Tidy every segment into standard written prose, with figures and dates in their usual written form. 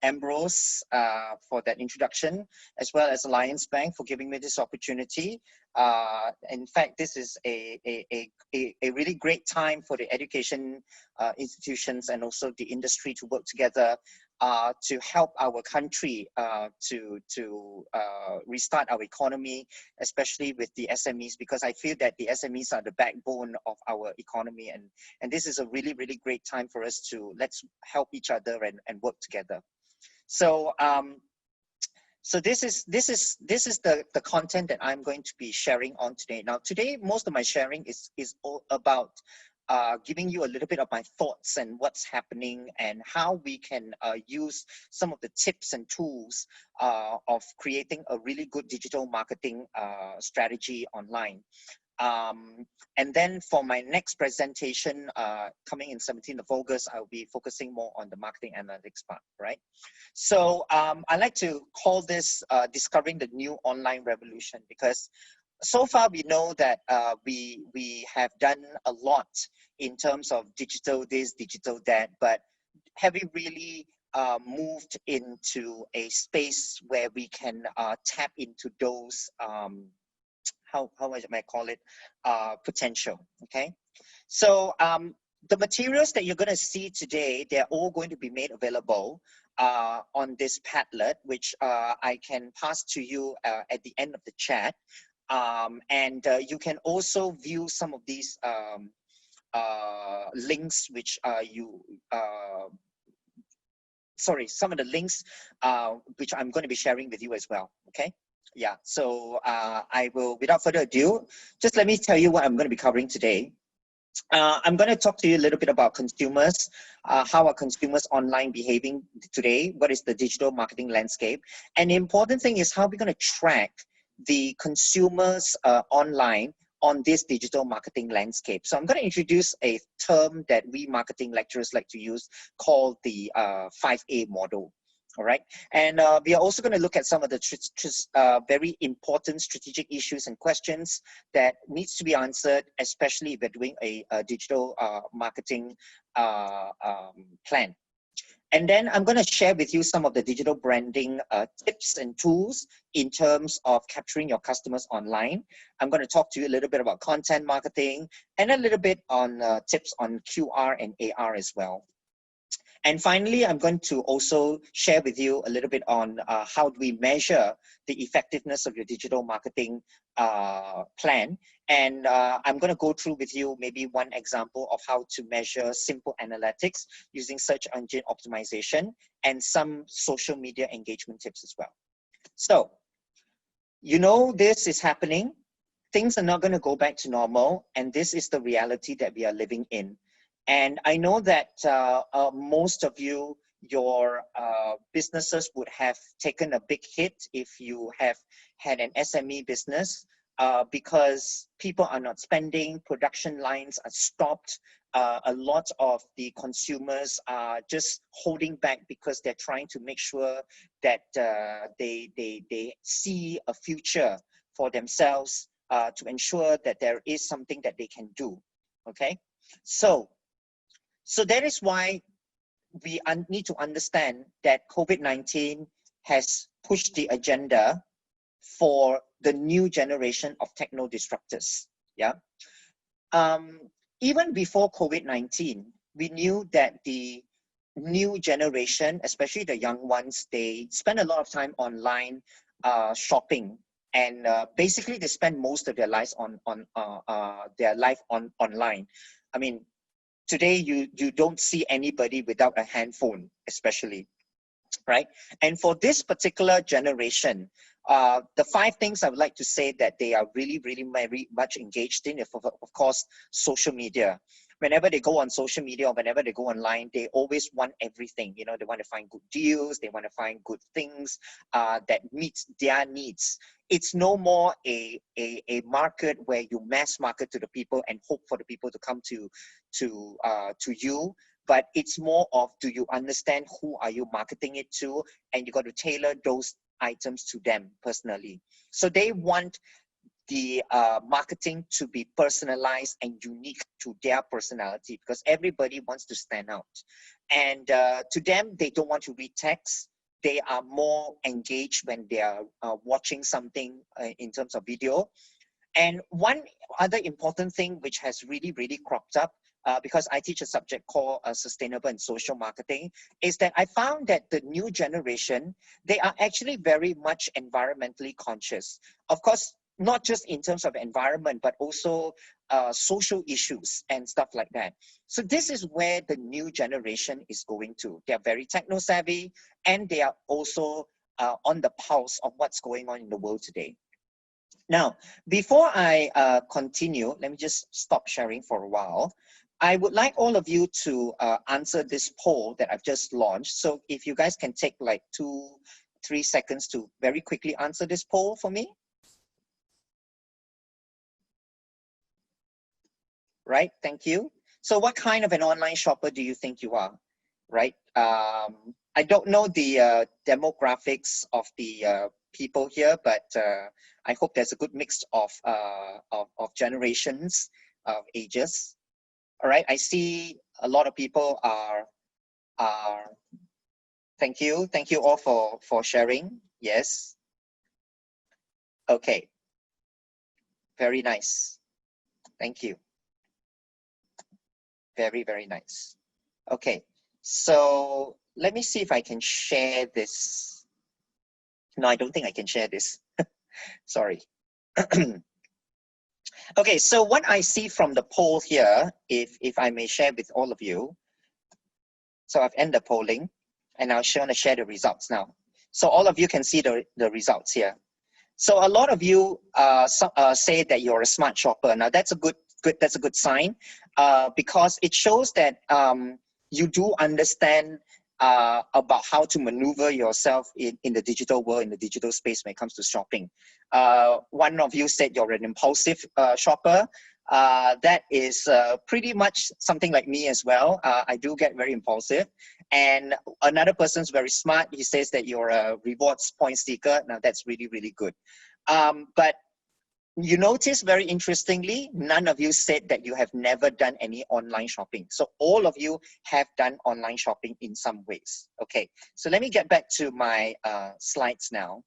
Ambrose for that introduction, as well as Alliance Bank for giving me this opportunity. In fact, this is a really great time for the education institutions and also the industry to work together to help our country to restart our economy, especially with the SMEs, because I feel that the SMEs are the backbone of our economy, and this is a really, really great time for us to let's help each other and work together. So so this is the content that I'm going to be sharing on today. Now today, most of my sharing is all about giving you a little bit of my thoughts and what's happening and how we can use some of the tips and tools of creating a really good digital marketing strategy online. And then for my next presentation coming in 17th of August, I'll be focusing more on the marketing analytics part, right? So I like to call this discovering the new online revolution, because so far we know that we have done a lot in terms of digital this, digital that, but have we really moved into a space where we can tap into those how I might call it, potential, okay? So the materials that you're going to see today, they're all going to be made available on this Padlet, which I can pass to you at the end of the chat. And you can also view some of these links, which some of the links which I'm going to be sharing with you as well, okay? Yeah, so I will, without further ado, just let me tell you what I'm going to be covering today. I'm going to talk to you a little bit about consumers, how are consumers online behaving today, what is the digital marketing landscape, and the important thing is how we're going to track the consumers online on this digital marketing landscape. So I'm going to introduce a term that we marketing lecturers like to use called the 5A model. All right, and we are also going to look at some of the very important strategic issues and questions that needs to be answered, especially if we're doing a digital marketing plan. And then I'm going to share with you some of the digital branding tips and tools in terms of capturing your customers online. I'm going to talk to you a little bit about content marketing and a little bit on tips on QR and AR as well. And finally, I'm going to also share with you a little bit on how do we measure the effectiveness of your digital marketing plan. And I'm going to go through with you maybe one example of how to measure simple analytics using search engine optimization and some social media engagement tips as well. So, you know, this is happening. Things are not going to go back to normal. And this is the reality that we are living in. And I know that most of you, your businesses would have taken a big hit if you have had an SME business because people are not spending, production lines are stopped. A lot of the consumers are just holding back because they're trying to make sure that they see a future for themselves to ensure that there is something that they can do, okay? So that is why we need to understand that COVID-19 has pushed the agenda for the new generation of techno disruptors. Yeah. Even before COVID-19, we knew that the new generation, especially the young ones, they spend a lot of time online shopping, and basically they spend most of their lives online. I mean, today, you don't see anybody without a handphone, especially, right? And for this particular generation, the 5 things I would like to say that they are really, really very much engaged in, of course, social media. Whenever they go on social media or whenever they go online, they always want everything. You know, they want to find good deals, they want to find good things that meets their needs. It's no more a market where you mass market to the people and hope for the people to come to you, but it's more of, do you understand who are you marketing it to, and you got to tailor those items to them personally. So they want the marketing to be personalized and unique to their personality, because everybody wants to stand out. And to them, they don't want to read text. They are more engaged when they are watching something in terms of video. And one other important thing which has really, really cropped up, because I teach a subject called sustainable and social marketing, is that I found that the new generation, they are actually very much environmentally conscious. Of course, not just in terms of environment, but also social issues and stuff like that. So this is where the new generation is going to. They're very techno-savvy, and they are also on the pulse of what's going on in the world today. Now, before I continue, let me just stop sharing for a while. I would like all of you to answer this poll that I've just launched. So if you guys can take like 2-3 seconds to very quickly answer this poll for me. Right, thank you. So what kind of an online shopper do you think you are, right? I don't know the demographics of the people here, but I hope there's a good mix of generations, of ages. All right, I see a lot of people are thank you all for sharing. Yes. Okay. Very nice. Thank you. Very, very nice. Okay, so let me see if I can share this. No, I don't think I can share this. Sorry. Okay, so what I see from the poll here, if I may share with all of you. So I've ended the polling, and I'll share the results now. So all of you can see the results here. So a lot of you say that you're a smart shopper. Now that's a good sign, because it shows that you do understand about how to maneuver yourself in the digital world, in the digital space when it comes to shopping. One of you said you're an impulsive shopper. That is pretty much something like me as well. I do get very impulsive. And another person's very smart. He says that you're a rewards point seeker. Now that's really, really good. But you notice very interestingly, none of you said that you have never done any online shopping. So all of you have done online shopping in some ways. Okay, so let me get back to my slides now.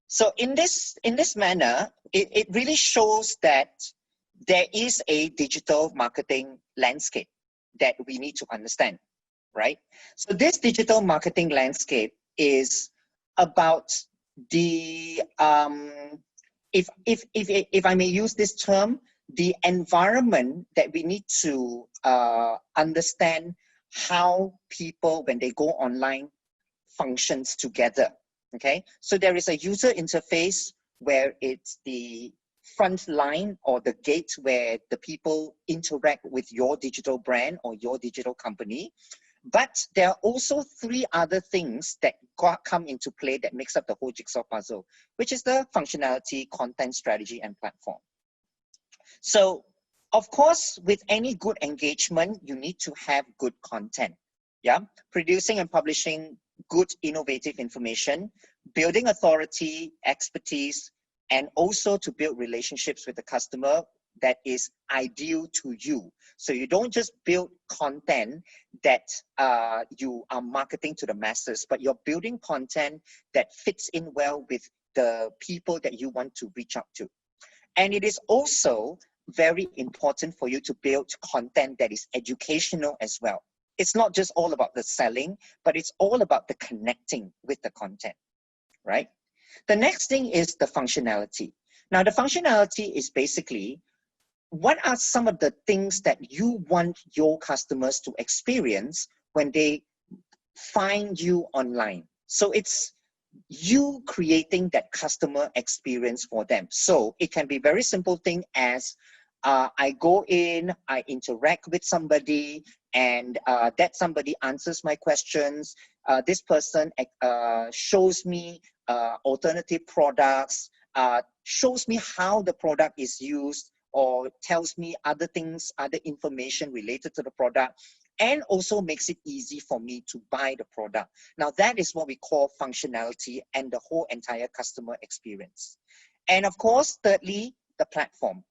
So in this manner, it really shows that there is a digital marketing landscape that we need to understand, right? So this digital marketing landscape is about the if I may use this term, the environment that we need to understand how people, when they go online, functions together. Okay, so there is a user interface where it's the front line or the gate where the people interact with your digital brand or your digital company. But there are also 3 other things that come into play that makes up the whole jigsaw puzzle, which is the functionality, content, strategy, and platform. So, of course, with any good engagement, you need to have good content. Yeah, producing and publishing good, innovative information, building authority, expertise, and also to build relationships with the customer that is ideal to you. So you don't just build content that you are marketing to the masses, but you're building content that fits in well with the people that you want to reach out to. And it is also very important for you to build content that is educational as well. It's not just all about the selling, but it's all about the connecting with the content, right? The next thing is the functionality. Now, the functionality is basically, what are some of the things that you want your customers to experience when they find you online? So it's you creating that customer experience for them. So it can be very simple thing as I go in, I interact with somebody, and that somebody answers my questions. This person shows me alternative products, shows me how the product is used, or tells me other things, other information related to the product. and also makes it easy for me to buy the product. Now that is what we call functionality and the whole entire customer experience. And of course, thirdly, the platform.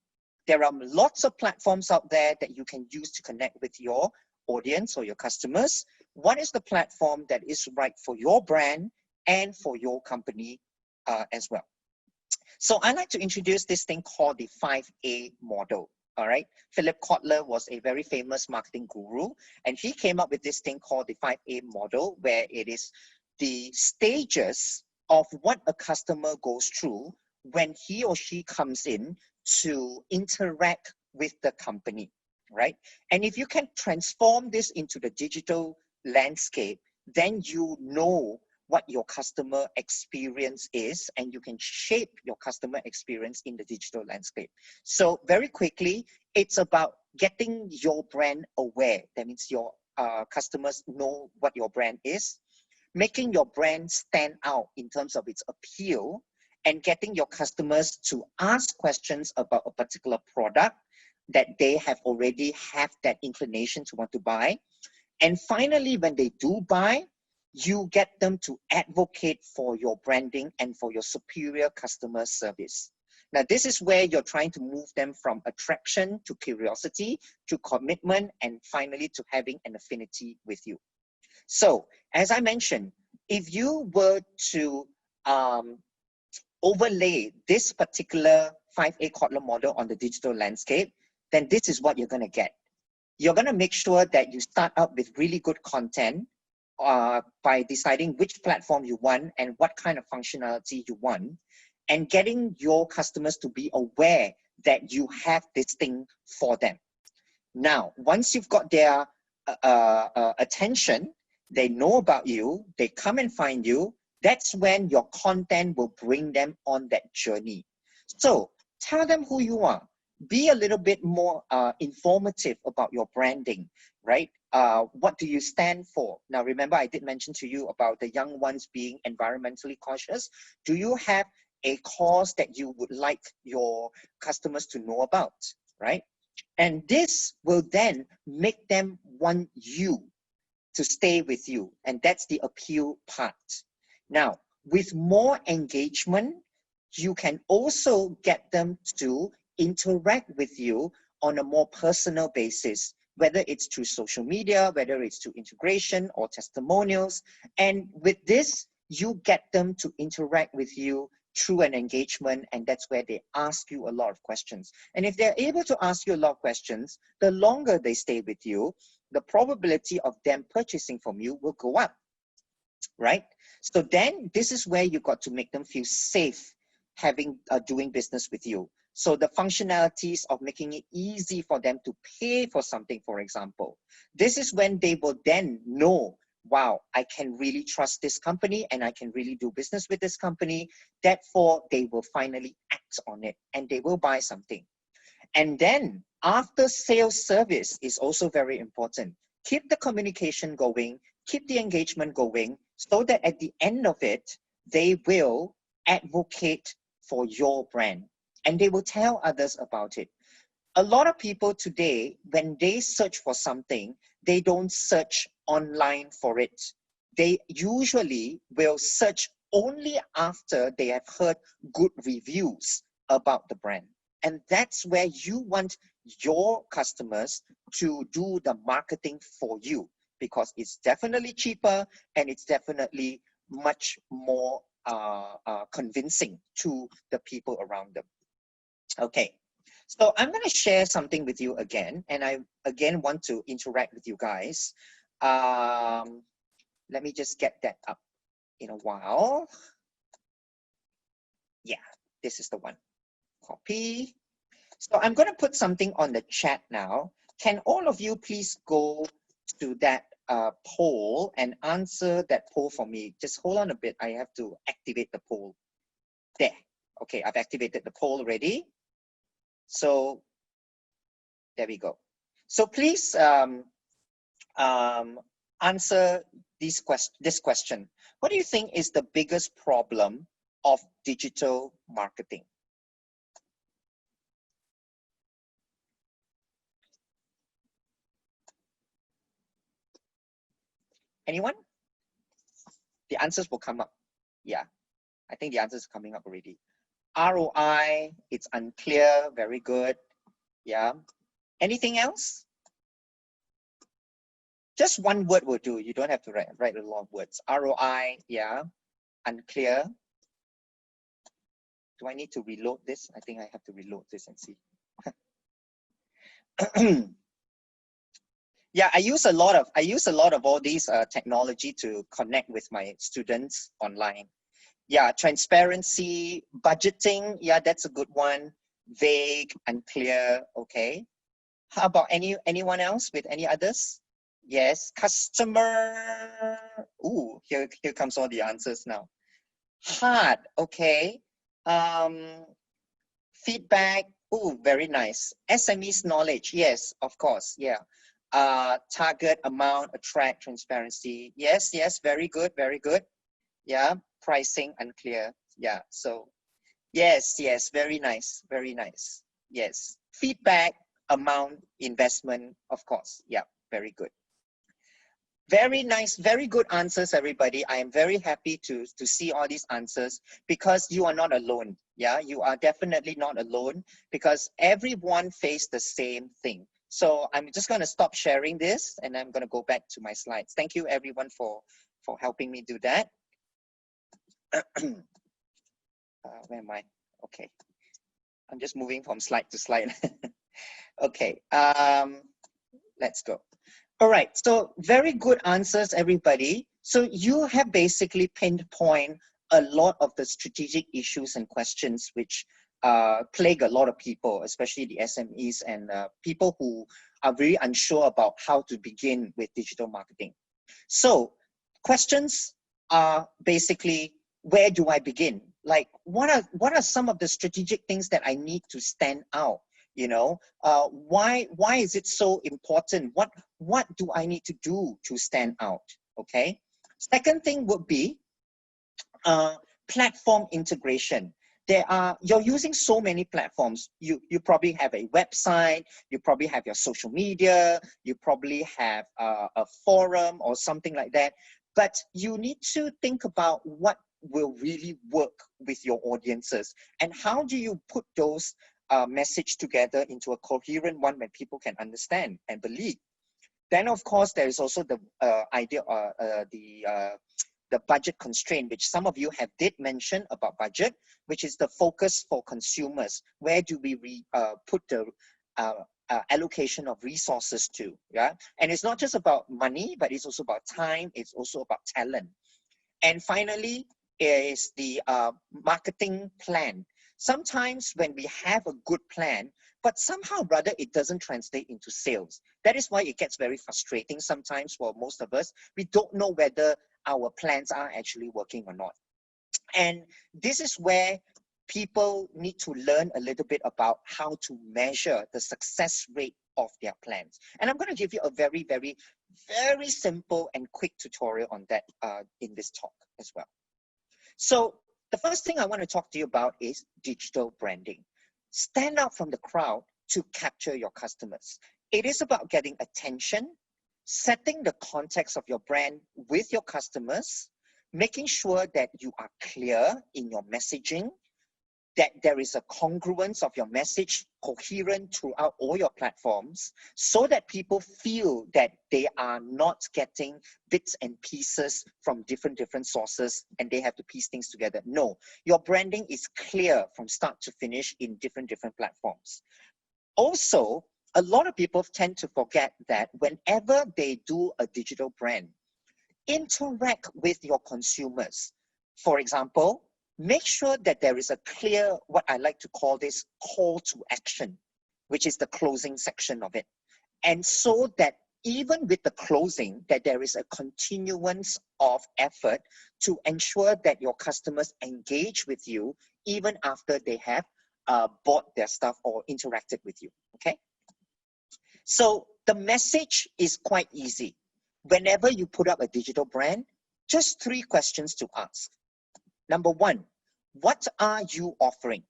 There are lots of platforms out there that you can use to connect with your audience or your customers. What is the platform that is right for your brand and for your company as well? So I like to introduce this thing called the 5A model. All right, Philip Kotler was a very famous marketing guru, and he came up with this thing called the 5A model, where it is the stages of what a customer goes through when he or she comes in to interact with the company, right? And if you can transform this into the digital landscape, then you know what your customer experience is, and you can shape your customer experience in the digital landscape. So very quickly, it's about getting your brand aware. That means your customers know what your brand is, making your brand stand out in terms of its appeal, and getting your customers to ask questions about a particular product that they have already have that inclination to want to buy. And finally, when they do buy, you get them to advocate for your branding and for your superior customer service. Now, this is where you're trying to move them from attraction to curiosity, to commitment, and finally to having an affinity with you. So, as I mentioned, if you were to overlay this particular 5A Kotler model on the digital landscape, then this is what you're going to get. You're going to make sure that you start out with really good content by deciding which platform you want and what kind of functionality you want, and getting your customers to be aware that you have this thing for them. Now, once you've got their attention, they know about you, they come and find you, that's when your content will bring them on that journey. So tell them who you are. Be a little bit more informative about your branding, right? What do you stand for? Now, remember, I did mention to you about the young ones being environmentally conscious. Do you have a cause that you would like your customers to know about, right? And this will then make them want you to stay with you. And that's the appeal part. Now, with more engagement, you can also get them to interact with you on a more personal basis, whether it's through social media, whether it's through integration or testimonials. And with this, you get them to interact with you through an engagement, and that's where they ask you a lot of questions. And if they're able to ask you a lot of questions, the longer they stay with you, the probability of them purchasing from you will go up, right? So then this is where you got to make them feel safe having doing business with you. So the functionalities of making it easy for them to pay for something, for example, this is when they will then know, wow, I can really trust this company and I can really do business with this company. Therefore, they will finally act on it and they will buy something. And then after sales service is also very important. Keep the communication going, keep the engagement going, so that at the end of it, they will advocate for your brand and they will tell others about it. A lot of people today, when they search for something, they don't search online for it. They usually will search only after they have heard good reviews about the brand. And that's where you want your customers to do the marketing for you, because it's definitely cheaper and it's definitely much more convincing to the people around them. Okay, so I'm going to share something with you again, and I again want to interact with you guys. Let me just get that up in a while. Yeah, this is the one. Copy. So I'm going to put something on the chat now. Can all of you please go to that poll and answer that poll for me? Just hold on a bit. I have to activate the poll. There. Okay, I've activated the poll already. So there we go. So please answer this question. What do you think is the biggest problem of digital marketing? Anyone? The answers will come up. Yeah, I think the answers are coming up already. ROI, it's unclear. Very good. Yeah. Anything else? Just one word will do. You don't have to write a lot of words. ROI, yeah. Unclear. Do I need to reload this? I think I have to reload this and see. Yeah, I use a lot of all these technology to connect with my students online. Yeah, transparency, budgeting. Yeah, that's a good one. Vague, unclear. Okay. How about anyone else with any others? Yes, customer. Ooh, here comes all the answers now. Hard. Okay. Feedback. Ooh, very nice. SME's knowledge. Yes, of course. Yeah. Target, amount, attract, transparency. Yes, yes, very good, very good. Yeah. Pricing, unclear. Yeah. So yes, yes, very nice, very nice. Yes. Feedback, amount, investment, of course. Yeah, very good. Very nice, very good answers, everybody. I am very happy to see all these answers because you are not alone. Yeah, you are definitely not alone because everyone faced the same thing. So I'm just going to stop sharing this and I'm going to go back to my slides. Thank you everyone for helping me do that. Where am I? Okay. I'm just moving from slide to slide. Okay, let's go. All right, so very good answers, everybody. So you have basically pinpointed a lot of the strategic issues and questions which plague a lot of people, especially the SMEs and people who are very unsure about how to begin with digital marketing. So questions are basically, where do I begin? Like, what are some of the strategic things that I need to stand out? You know, why is it so important? What do I need to do to stand out? Okay. Second thing would be platform integration. You're using so many platforms. You probably have a website, you probably have your social media, you probably have a forum or something like that. But you need to think about what will really work with your audiences and how do you put those message together into a coherent one that people can understand and believe. Then, of course, there is also the idea, the budget constraint, which some of you did mention about budget, which is the focus for consumers. Where do we put the allocation of resources to? Yeah, and it's not just about money, but it's also about time. It's also about talent. And finally, is the marketing plan. Sometimes when we have a good plan, but somehow rather it doesn't translate into sales. That is why it gets very frustrating sometimes for most of us. We don't know whether our plans are actually working or not. And this is where people need to learn a little bit about how to measure the success rate of their plans. And I'm going to give you a very, very, very simple and quick tutorial on that in this talk as well. So the first thing I want to talk to you about is digital branding. Stand out from the crowd to capture your customers. It is about getting attention, setting the context of your brand with your customers, making sure that you are clear in your messaging, that there is a congruence of your message coherent throughout all your platforms so that people feel that they are not getting bits and pieces from different sources and they have to piece things together. No, your branding is clear from start to finish in different platforms. Also, a lot of people tend to forget that whenever they do a digital brand, interact with your consumers. For example, make sure that there is a clear, what I like to call this call to action, which is the closing section of it. And so that even with the closing, that there is a continuance of effort to ensure that your customers engage with you even after they have bought their stuff or interacted with you, okay? So the message is quite easy. Whenever you put up a digital brand, just 3 questions to ask. Number 1, what are you offering?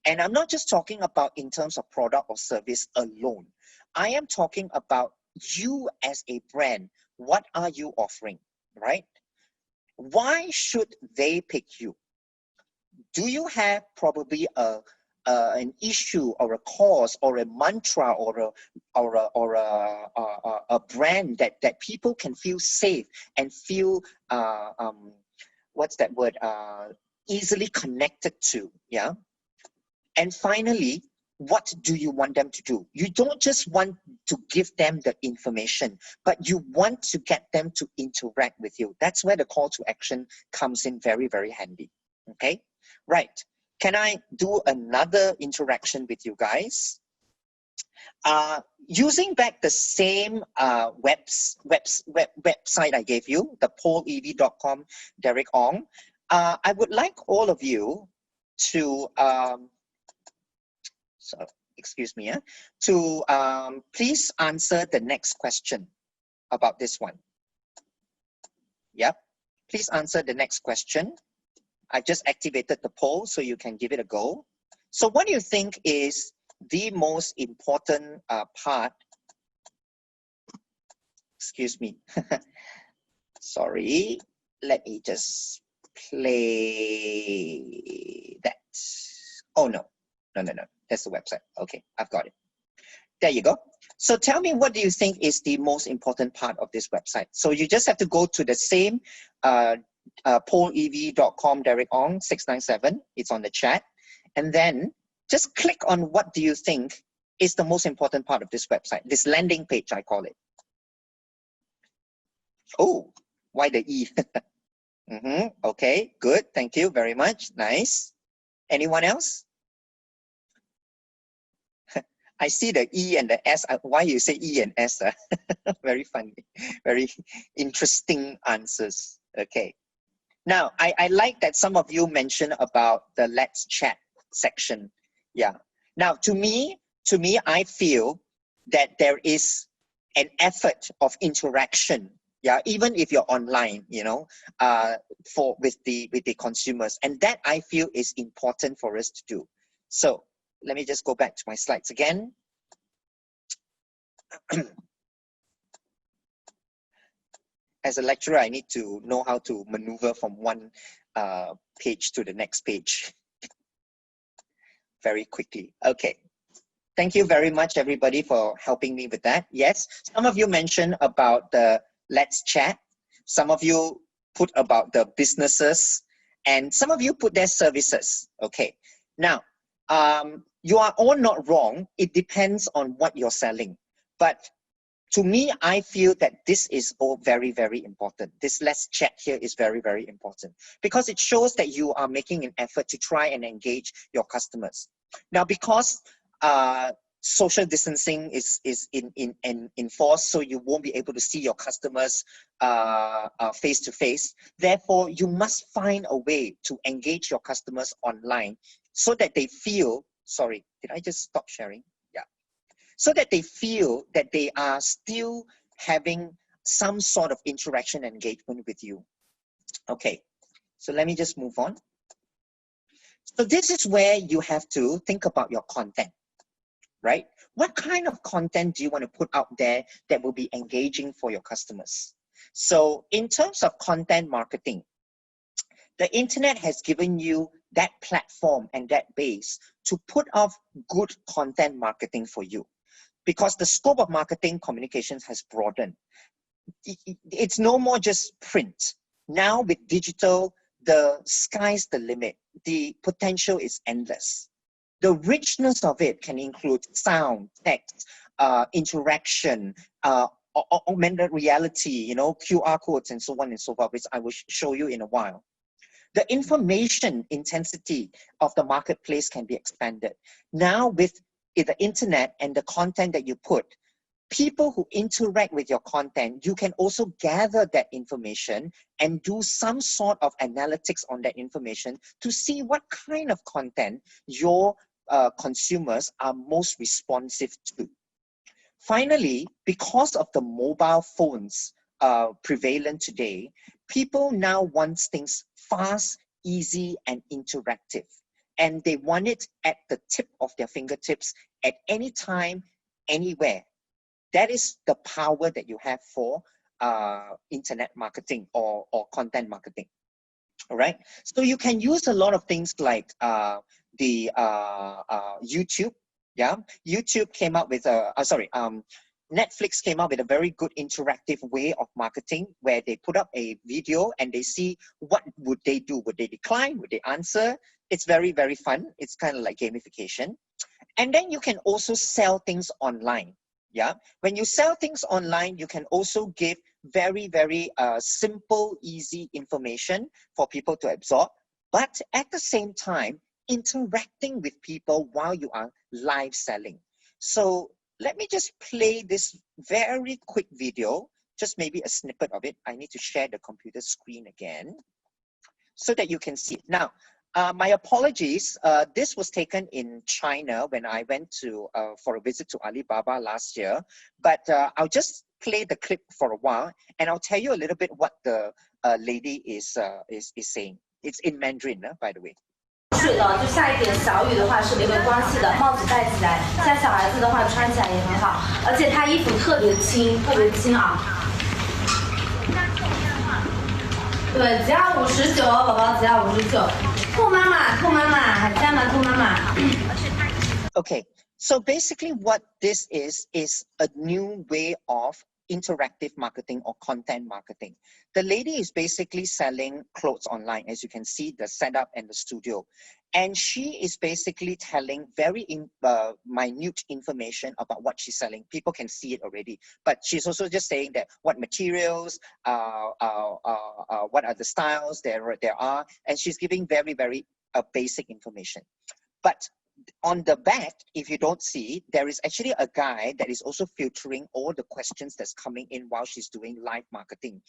And I'm not just talking about in terms of product or service alone. I am talking about you as a brand. What are you offering, right? Why should they pick you? Do you have probably an issue or a cause or a mantra or a brand that people can feel safe and feel what's that word, easily connected to? Yeah. And finally, what do you want them to do? You don't just want to give them the information, but you want to get them to interact with you. That's where the call to action comes in very, very handy. Okay, right. Can I do another interaction with you guys? Using back the same website I gave you, the polev.com, Derek Ong, I would like all of you to so excuse me, to please answer the next question about this one. Yep, please answer the next question. I just activated the poll so you can give it a go. So what do you think is the most important part? Excuse me. Sorry, let me just play that. Oh no, no, that's the website. Okay, I've got it. There you go. So tell me, what do you think is the most important part of this website? So you just have to go to the same polev.com, Derek Ong 697. It's on the chat. And then just click on what do you think is the most important part of this website, this landing page, I call it. Oh, why the E? Okay, good. Thank you very much. Nice. Anyone else? I see the E and the S. Why you say E and S? Very funny. Very interesting answers. Okay. Now, I like that some of you mentioned about the let's chat section. Yeah. Now, to me, I feel that there is an effort of interaction. Yeah, even if you're online, you know, with the consumers, and that I feel is important for us to do. So let me just go back to my slides again. As a lecturer, I need to know how to maneuver from one page to the next page very quickly. Okay. Thank you very much, everybody, for helping me with that. Yes, some of you mentioned about the let's chat. Some of you put about the businesses, and some of you put their services. Okay. Now, you are all not wrong. It depends on what you're selling. But to me, I feel that this is all very, very important. This let's chat here is very, very important because it shows that you are making an effort to try and engage your customers. Now, because social distancing is in force, so you won't be able to see your customers face to face. Therefore, you must find a way to engage your customers online so that they feel, sorry, did I just stop sharing? Yeah. So that they feel that they are still having some sort of interaction and engagement with you. Okay, so let me just move on. So this is where you have to think about your content, right? What kind of content do you want to put out there that will be engaging for your customers? So in terms of content marketing, the internet has given you that platform and that base to put off good content marketing for you, because the scope of marketing communications has broadened. It's no more just print. Now with digital, the sky's the limit. The potential is endless. The richness of it can include sound, text, interaction, augmented reality, you know, QR codes and so on and so forth, which I will show you in a while. The information intensity of the marketplace can be expanded. Now with the internet and the content that you put, people who interact with your content, you can also gather that information and do some sort of analytics on that information to see what kind of content your consumers are most responsive to. Finally, because of the mobile phones prevalent today, people now want things fast, easy, and interactive. And they want it at the tip of their fingertips at any time, anywhere. That is the power that you have for internet marketing or content marketing. All right. So you can use a lot of things like the YouTube. Yeah, YouTube came up with a Netflix came up with a very good interactive way of marketing where they put up a video and they see what would they do. Would they decline? Would they answer? It's very, very fun. It's kind of like gamification. And then you can also sell things online. Yeah. When you sell things online, you can also give very, very simple, easy information for people to absorb. But at the same time, interacting with people while you are live selling. So let me just play this very quick video, just maybe a snippet of it. I need to share the computer screen again so that you can see it. Now, my apologies. This was taken in China when I went to for a visit to Alibaba last year. But I'll just play the clip for a while, and I'll tell you a little bit what the lady is saying. It's in Mandarin, by the way. 水的，就下一点小雨的话是没有关系的，帽子戴起来，像小孩子的话穿起来也很好，而且它衣服特别轻，特别轻啊。对，只要59，宝宝只要59。兔妈妈，兔妈妈，还在吗？兔妈妈。Okay, so basically what this is a new way of interactive marketing or content marketing. The lady is basically selling clothes online, as you can see the setup and the studio. And she is basically telling very minute information about what she's selling. People can see it already, but she's also just saying that what materials, what are the styles there are, and she's giving very, very basic information. But on the back, if you don't see, there is actually a guy that is also filtering all the questions that's coming in while she's doing live marketing.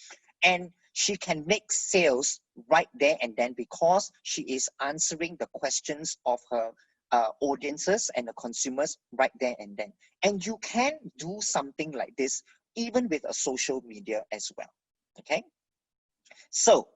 And she can make sales right there and then because she is answering the questions of her audiences and the consumers right there and then. And you can do something like this even with a social media as well, okay? So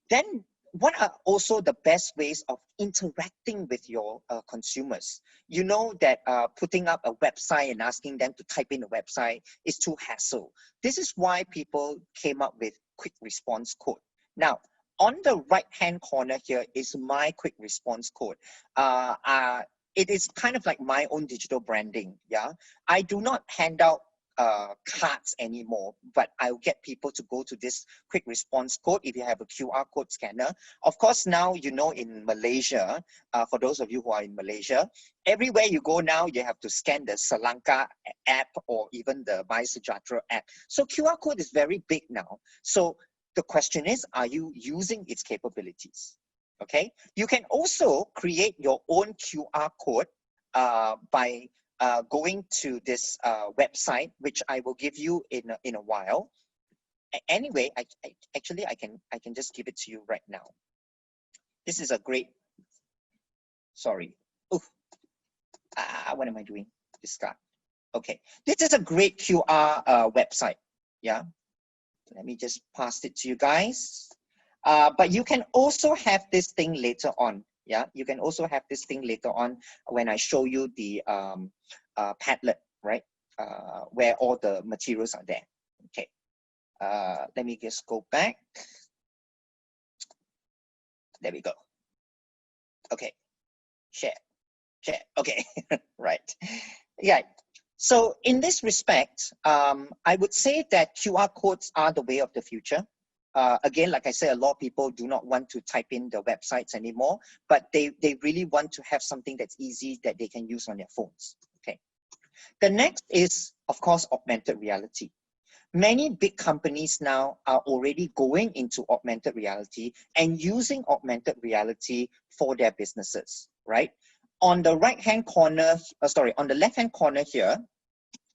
then what are also the best ways of interacting with your consumers? You know that putting up a website and asking them to type in a website is too hassle. This is why people came up with quick response code. Now, on the right-hand corner here is my quick response code. It is kind of like my own digital branding, yeah? I do not hand out cards anymore, but I'll get people to go to this quick response code if you have a QR code scanner. Of course, now, you know, in Malaysia, for those of you who are in Malaysia, everywhere you go now, you have to scan the Selangkah app or even the My Sejahtera app. So QR code is very big now. So the question is, are you using its capabilities? Okay. You can also create your own QR code by going to this website, which I will give you in a while. Anyway, I can just give it to you right now. This is a great, sorry. Oof. What am I doing? Discard. Okay, this is a great QR website. Yeah, let me just pass it to you guys. But you can also have this thing later on. Yeah, you can also have this thing later on when I show you the Padlet, right? Where all the materials are there. Okay, let me just go back. There we go. Okay, share. Okay, right. Yeah. So in this respect, I would say that QR codes are the way of the future. Again, like I said, a lot of people do not want to type in the websites anymore, but they really want to have something that's easy that they can use on their phones. Okay. The next is, of course, augmented reality. Many big companies now are already going into augmented reality and using augmented reality for their businesses, right? On the right-hand corner, on the left-hand corner here,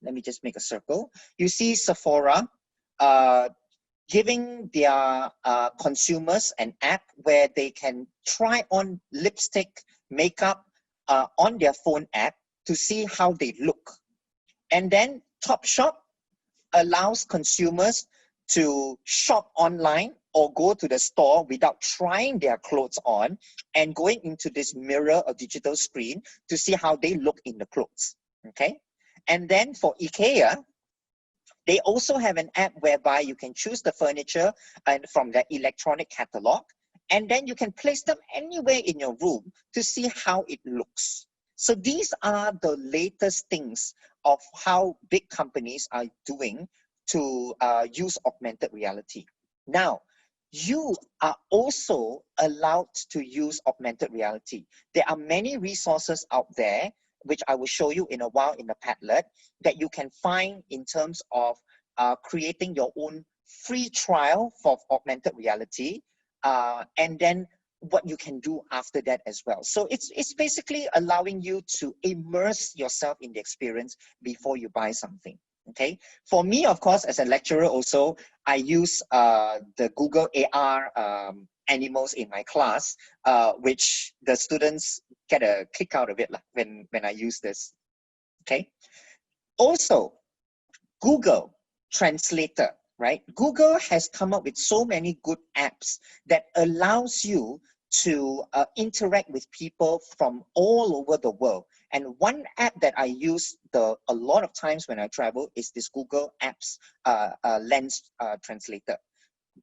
let me just make a circle. You see Sephora giving their consumers an app where they can try on lipstick, makeup on their phone app to see how they look. And then Topshop allows consumers to shop online or go to the store without trying their clothes on and going into this mirror or digital screen to see how they look in the clothes, okay? And then for IKEA, They also have an app whereby you can choose the furniture and from the electronic catalog, and then you can place them anywhere in your room to see how it looks. So these are the latest things of how big companies are doing to use augmented reality. Now, you are also allowed to use augmented reality. There are many resources out there, which I will show you in a while in the Padlet, that you can find in terms of creating your own free trial for augmented reality, and then what you can do after that as well. So it's basically allowing you to immerse yourself in the experience before you buy something. Okay, for me, of course, as a lecturer also, I use the Google AR animals in my class, which the students get a kick out of it when I use this. Okay, also Google Translator, right? Google has come up with so many good apps that allows you to interact with people from all over the world. And one app that I use a lot of times when I travel is this Google Apps Lens Translator.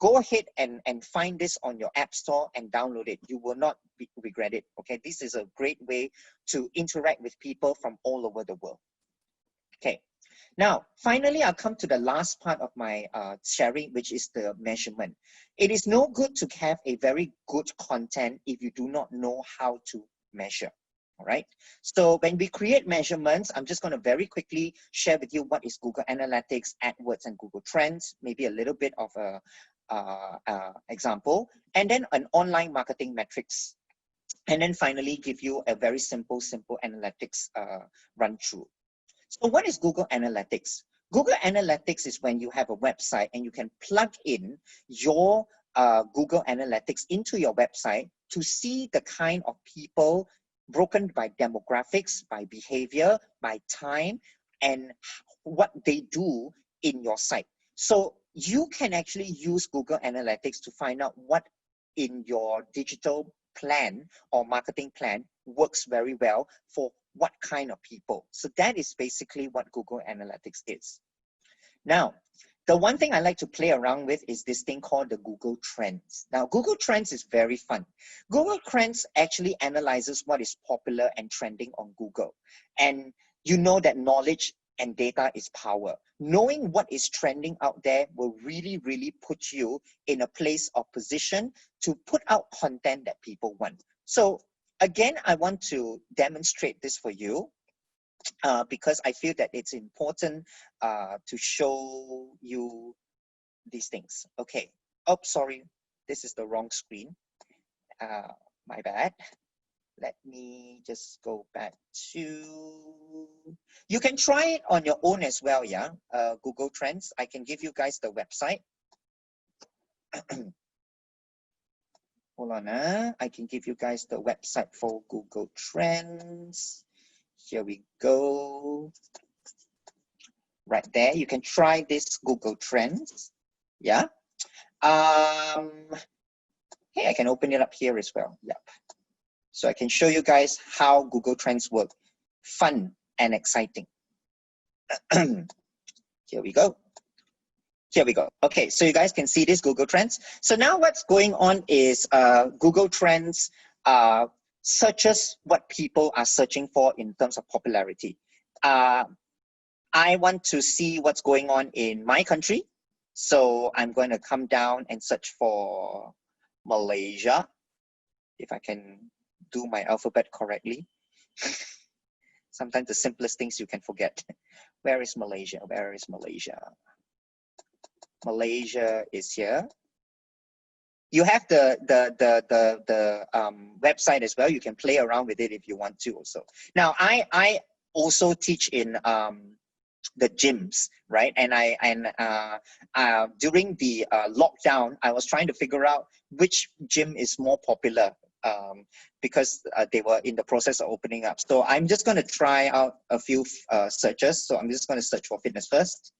Go ahead and find this on your app store and download it. You will not regret it, okay? This is a great way to interact with people from all over the world. Okay, now, finally, I'll come to the last part of my sharing, which is the measurement. It is no good to have a very good content if you do not know how to measure, all right? So when we create measurements, I'm just gonna very quickly share with you what is Google Analytics, AdWords, and Google Trends, maybe a little bit of a example, and then an online marketing metrics. And then finally, give you a very simple analytics run through. So what is Google Analytics? Google Analytics is when you have a website and you can plug in your Google Analytics into your website to see the kind of people broken by demographics, by behavior, by time, and what they do in your site. So you can actually use Google Analytics to find out what in your digital plan or marketing plan works very well for what kind of people. So that is basically what Google Analytics is. Now, the one thing I like to play around with is this thing called the Google Trends. Now, Google Trends is very fun. Google Trends actually analyzes what is popular and trending on Google. And you know that knowledge and data is power. Knowing what is trending out there will really, really put you in a place of position to put out content that people want. So again, I want to demonstrate this for you because I feel that it's important to show you these things. Okay. Oh, sorry. This is the wrong screen. My bad. Let me just go back to, you can try it on your own as well, yeah? Google Trends. I can give you guys the website. Hold on, I can give you guys the website for Google Trends. Here we go. Right there, you can try this Google Trends, yeah? Hey, I can open it up here as well, yep. So I can show you guys how Google Trends work. Fun and exciting. Here we go. Here we go. Okay, so you guys can see this Google Trends. So now what's going on is Google Trends searches what people are searching for in terms of popularity. I want to see what's going on in my country. So I'm going to come down and search for Malaysia, if I can do my alphabet correctly. Sometimes the simplest things you can forget. Where is Malaysia? Where is Malaysia? Malaysia is here. You have the website as well. You can play around with it if you want to also. Now, I also teach in the gyms, right? And during the lockdown, I was trying to figure out which gym is more popular because they were in the process of opening up. So I'm just going to try out a few searches. So I'm just going to search for Fitness First.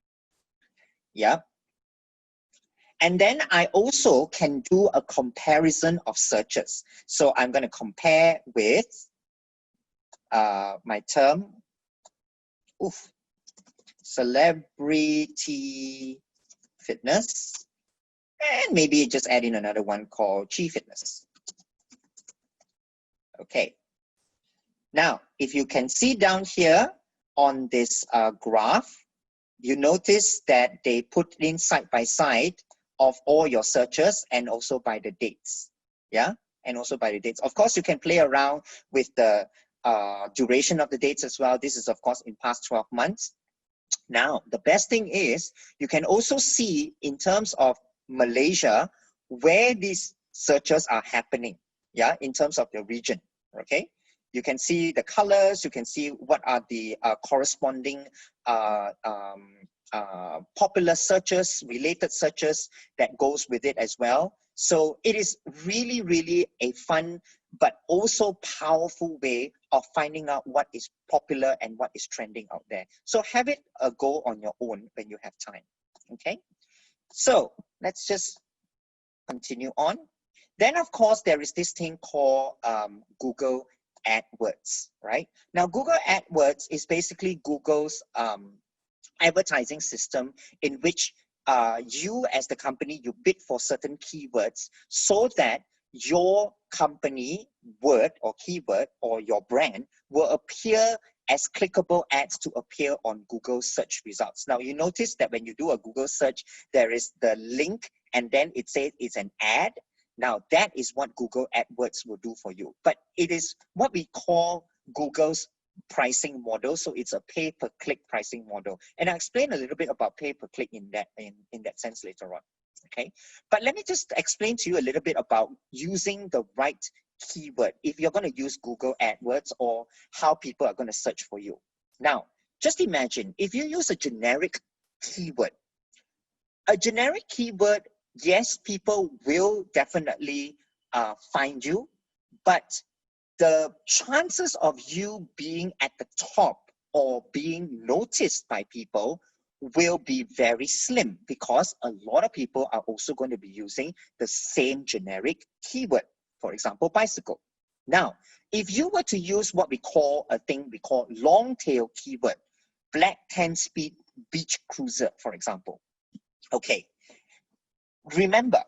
Yeah. And then I also can do a comparison of searches. So I'm going to compare with my term. Oof. celebrity fitness, and maybe just add in another one called Chi Fitness. Okay. Now, if you can see down here on this graph, you notice that they put in side by side of all your searches and also by the dates. Yeah, and also by the dates. Of course, you can play around with the duration of the dates as well. This is, of course, in past 12 months. Now, the best thing is you can also see in terms of Malaysia where these searches are happening, yeah, in terms of the region, okay? You can see the colors, you can see what are the corresponding popular searches, related searches that goes with it as well. So it is really, really a fun but also powerful way of finding out what is popular and what is trending out there. So have it a go on your own when you have time, okay? So let's just continue on. Then of course, there is this thing called Google AdWords, right? Now, Google AdWords is basically Google's advertising system in which you as the company, you bid for certain keywords so that your company word or keyword or your brand will appear as clickable ads to appear on Google search results. Now you notice that when you do a Google search, there is the link and then it says it's an ad. Now that is what Google AdWords will do for you. But it is what we call Google's pricing model. So it's a pay-per-click pricing model. And I'll explain a little bit about pay-per-click in that sense later on. Okay, but let me just explain to you a little bit about using the right keyword if you're going to use Google AdWords or how people are going to search for you. Now, just imagine if you use a generic keyword. A generic keyword, yes, people will definitely find you, but the chances of you being at the top or being noticed by people will be very slim because a lot of people are also going to be using the same generic keyword. For example, bicycle. Now, if you were to use what we call a thing we call long tail keyword, black 10-speed beach cruiser, for example. Okay, remember,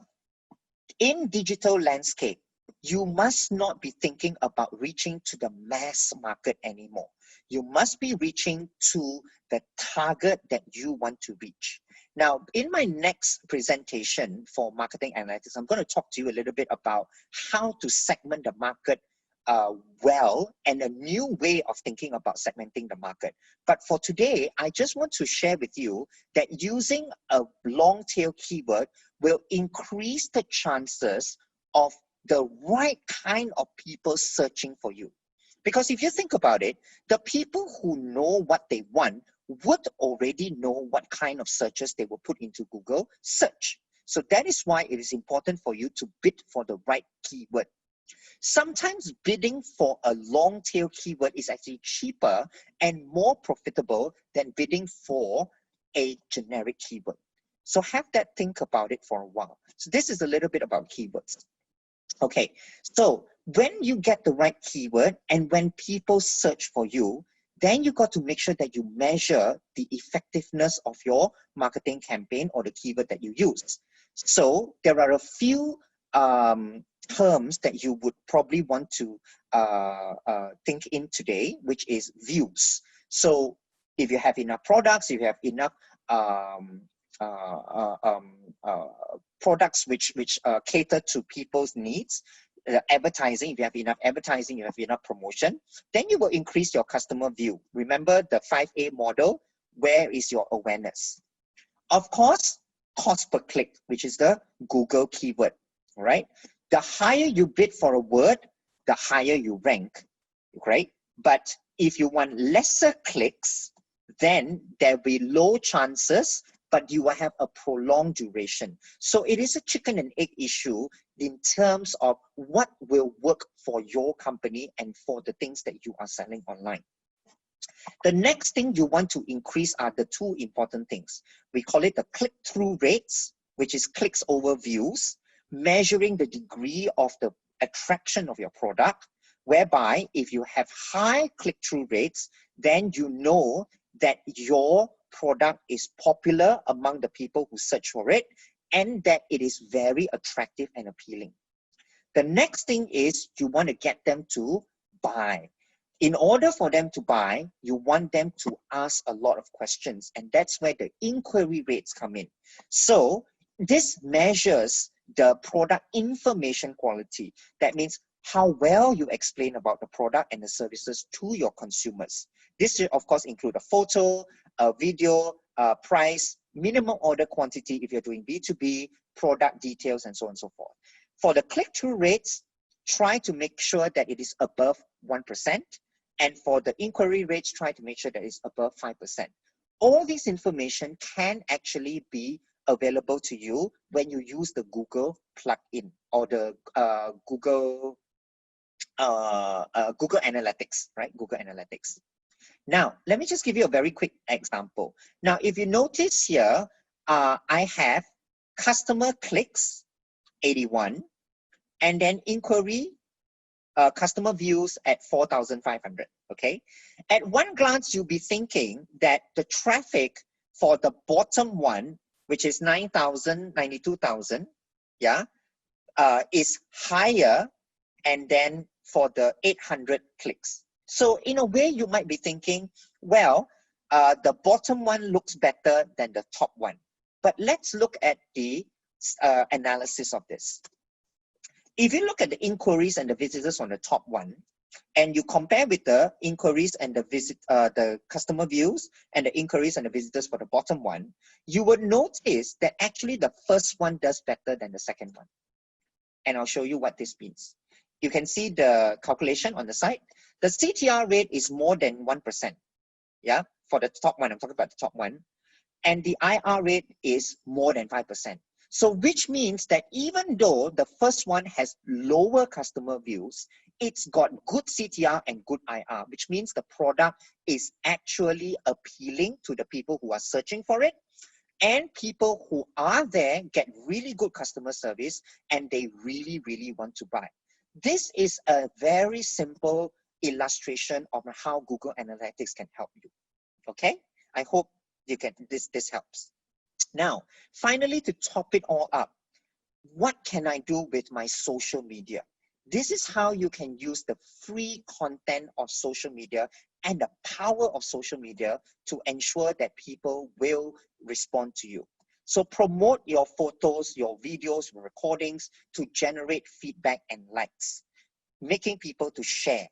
in digital landscape, you must not be thinking about reaching to the mass market anymore. You must be reaching to the target that you want to reach. Now, in my next presentation for marketing analytics, I'm going to talk to you a little bit about how to segment the market well and a new way of thinking about segmenting the market. But for today, I just want to share with you that using a long tail keyword will increase the chances of the right kind of people searching for you. Because if you think about it, the people who know what they want would already know what kind of searches they will put into Google search. So that is why it is important for you to bid for the right keyword. Sometimes bidding for a long tail keyword is actually cheaper and more profitable than bidding for a generic keyword. So have that think about it for a while. So this is a little bit about keywords. Okay, so when you get the right keyword and when people search for you, then you got to make sure that you measure the effectiveness of your marketing campaign or the keyword that you use. So there are a few terms that you would probably want to think in today, which is views. So if you have enough products, if you have enough products which cater to people's needs, advertising, if you have enough advertising, you have enough promotion, then you will increase your customer view. Remember the 5A model, where is your awareness? Of course, cost per click, which is the Google keyword, right? The higher you bid for a word, the higher you rank, right? But if you want lesser clicks, then there will be low chances, but you will have a prolonged duration. So it is a chicken and egg issue in terms of what will work for your company and for the things that you are selling online. The next thing you want to increase are the two important things. We call it the click-through rates, which is clicks over views, measuring the degree of the attraction of your product, whereby if you have high click-through rates, then you know that your product is popular among the people who search for it and that it is very attractive and appealing. The next thing is you want to get them to buy. In order for them to buy, you want them to ask a lot of questions, and that's where the inquiry rates come in. So this measures the product information quality. That means how well you explain about the product and the services to your consumers. This should, of course, include a photo, a video, price, minimum order quantity if you're doing B2B, product details, and so on and so forth. For the click-through rates, try to make sure that it is above 1%. And for the inquiry rates, try to make sure that it's above 5%. All this information can actually be available to you when you use the Google plugin or the Google Analytics, right? Google Analytics. Now, let me just give you a very quick example. Now, if you notice here, I have customer clicks, 81, and then inquiry, customer views at 4,500, okay? At one glance, you'll be thinking that the traffic for the bottom one, which is 9,000, 92,000, yeah, is higher, and then for the 800 clicks. So in a way, you might be thinking, well, the bottom one looks better than the top one. But let's look at the analysis of this. If you look at the inquiries and the visitors on the top one, and you compare with the inquiries and the customer views and the inquiries and the visitors for the bottom one, you would notice that actually the first one does better than the second one. And I'll show you what this means. You can see the calculation on the side. The CTR rate is more than 1%. Yeah, for the top one, I'm talking about the top one. And the IR rate is more than 5%. So which means that even though the first one has lower customer views, it's got good CTR and good IR, which means the product is actually appealing to the people who are searching for it. And people who are there get really good customer service and they really, really want to buy. This is a very simple illustration of how Google Analytics can help you. Okay? I hope you can, this helps. Now, finally, to top it all up, what can I do with my social media? This is how you can use the free content of social media and the power of social media to ensure that people will respond to you. So promote your photos, your videos, your recordings to generate feedback and likes, making people to share.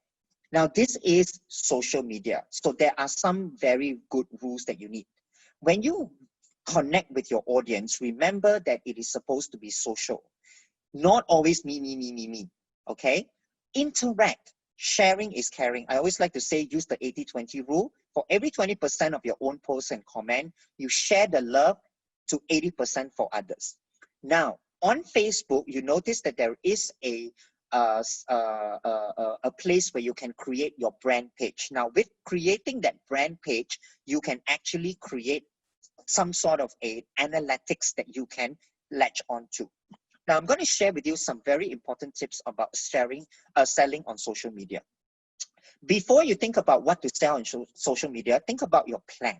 Now, this is social media. So there are some very good rules that you need. When you connect with your audience, remember that it is supposed to be social, not always me, okay? Interact. Sharing is caring. I always like to say, use the 80-20 rule. For every 20% of your own posts and comment, you share the love to 80% for others. Now, on Facebook, you notice that there is a place where you can create your brand page. Now, with creating that brand page, you can actually create some sort of a analytics that you can latch onto. Now, I'm going to share with you some very important tips about selling on social media. Before you think about what to sell on social media, think about your plan.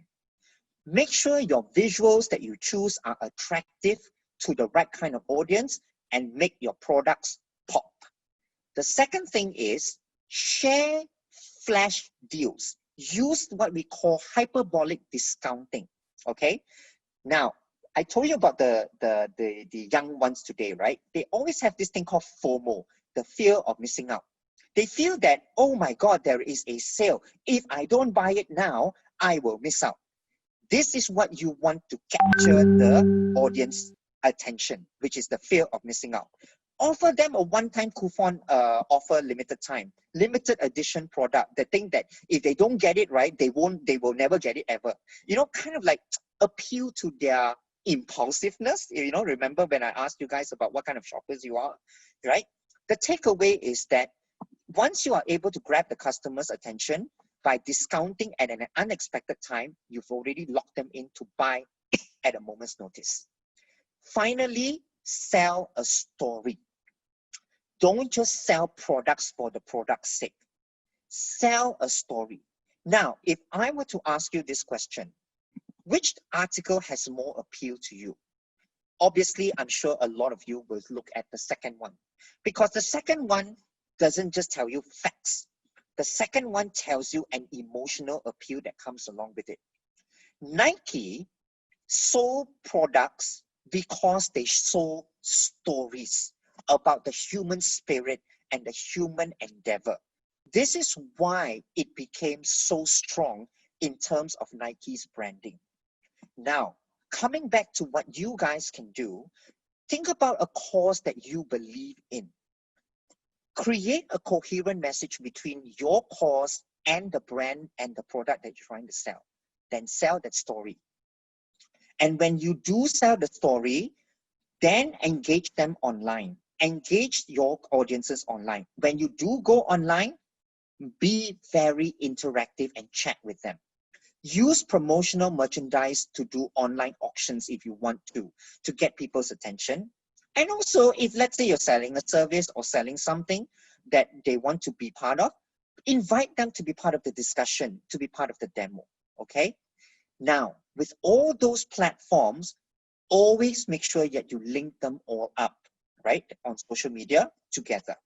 Make sure your visuals that you choose are attractive to the right kind of audience and make your products pop. The second thing is share flash deals. Use what we call hyperbolic discounting. Okay, now I told you about the young ones today, right? They always have this thing called FOMO, the fear of missing out. They feel that, oh my God, there is a sale. If I don't buy it now, I will miss out. This is what you want to capture the audience attention, which is the fear of missing out. Offer them a one-time coupon offer, limited time, limited edition product. The thing that if they don't get it right, they will never get it ever. You know, kind of like appeal to their impulsiveness. You know, remember when I asked you guys about what kind of shoppers you are, right? The takeaway is that once you are able to grab the customer's attention by discounting at an unexpected time, you've already locked them in to buy at a moment's notice. Finally, sell a story. Don't just sell products for the product's sake. Sell a story. Now, if I were to ask you this question, which article has more appeal to you? Obviously, I'm sure a lot of you will look at the second one, because the second one doesn't just tell you facts. The second one tells you an emotional appeal that comes along with it. Nike sold products because they sold stories about the human spirit and the human endeavor. This is why it became so strong in terms of Nike's branding. Now, coming back to what you guys can do, think about a cause that you believe in. Create a coherent message between your cause and the brand and the product that you're trying to sell. Then sell that story. And when you do sell the story, then engage them online. Engage your audiences online. When you do go online, be very interactive and chat with them. Use promotional merchandise to do online auctions if you want to get people's attention. And also, if let's say you're selling a service or selling something that they want to be part of, invite them to be part of the discussion, to be part of the demo, okay? Now, with all those platforms, always make sure that you link them all up, right, on social media together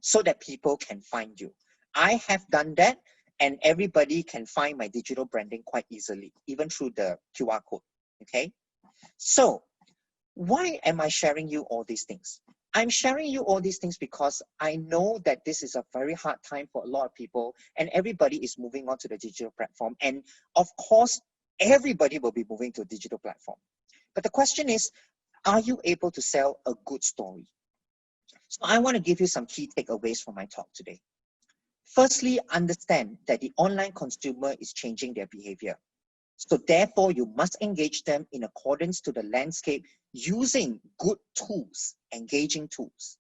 so that people can find you. I have done that, and everybody can find my digital branding quite easily, even through the QR code, okay? So why am I sharing you all these things? I'm sharing you all these things because I know that this is a very hard time for a lot of people, and everybody is moving on to the digital platform. And of course, everybody will be moving to a digital platform. But the question is, are you able to sell a good story? So I want to give you some key takeaways from my talk today. Firstly, understand that the online consumer is changing their behavior. So therefore, you must engage them in accordance to the landscape using good tools, engaging tools.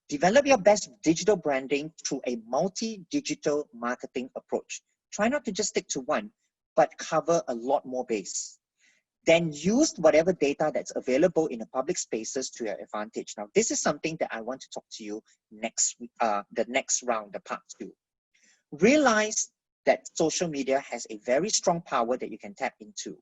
Develop your best digital branding through a multi-digital marketing approach. Try not to just stick to one, but cover a lot more base. Then use whatever data that's available in the public spaces to your advantage. Now, this is something that I want to talk to you next, the next round, the part 2. Realize that social media has a very strong power that you can tap into.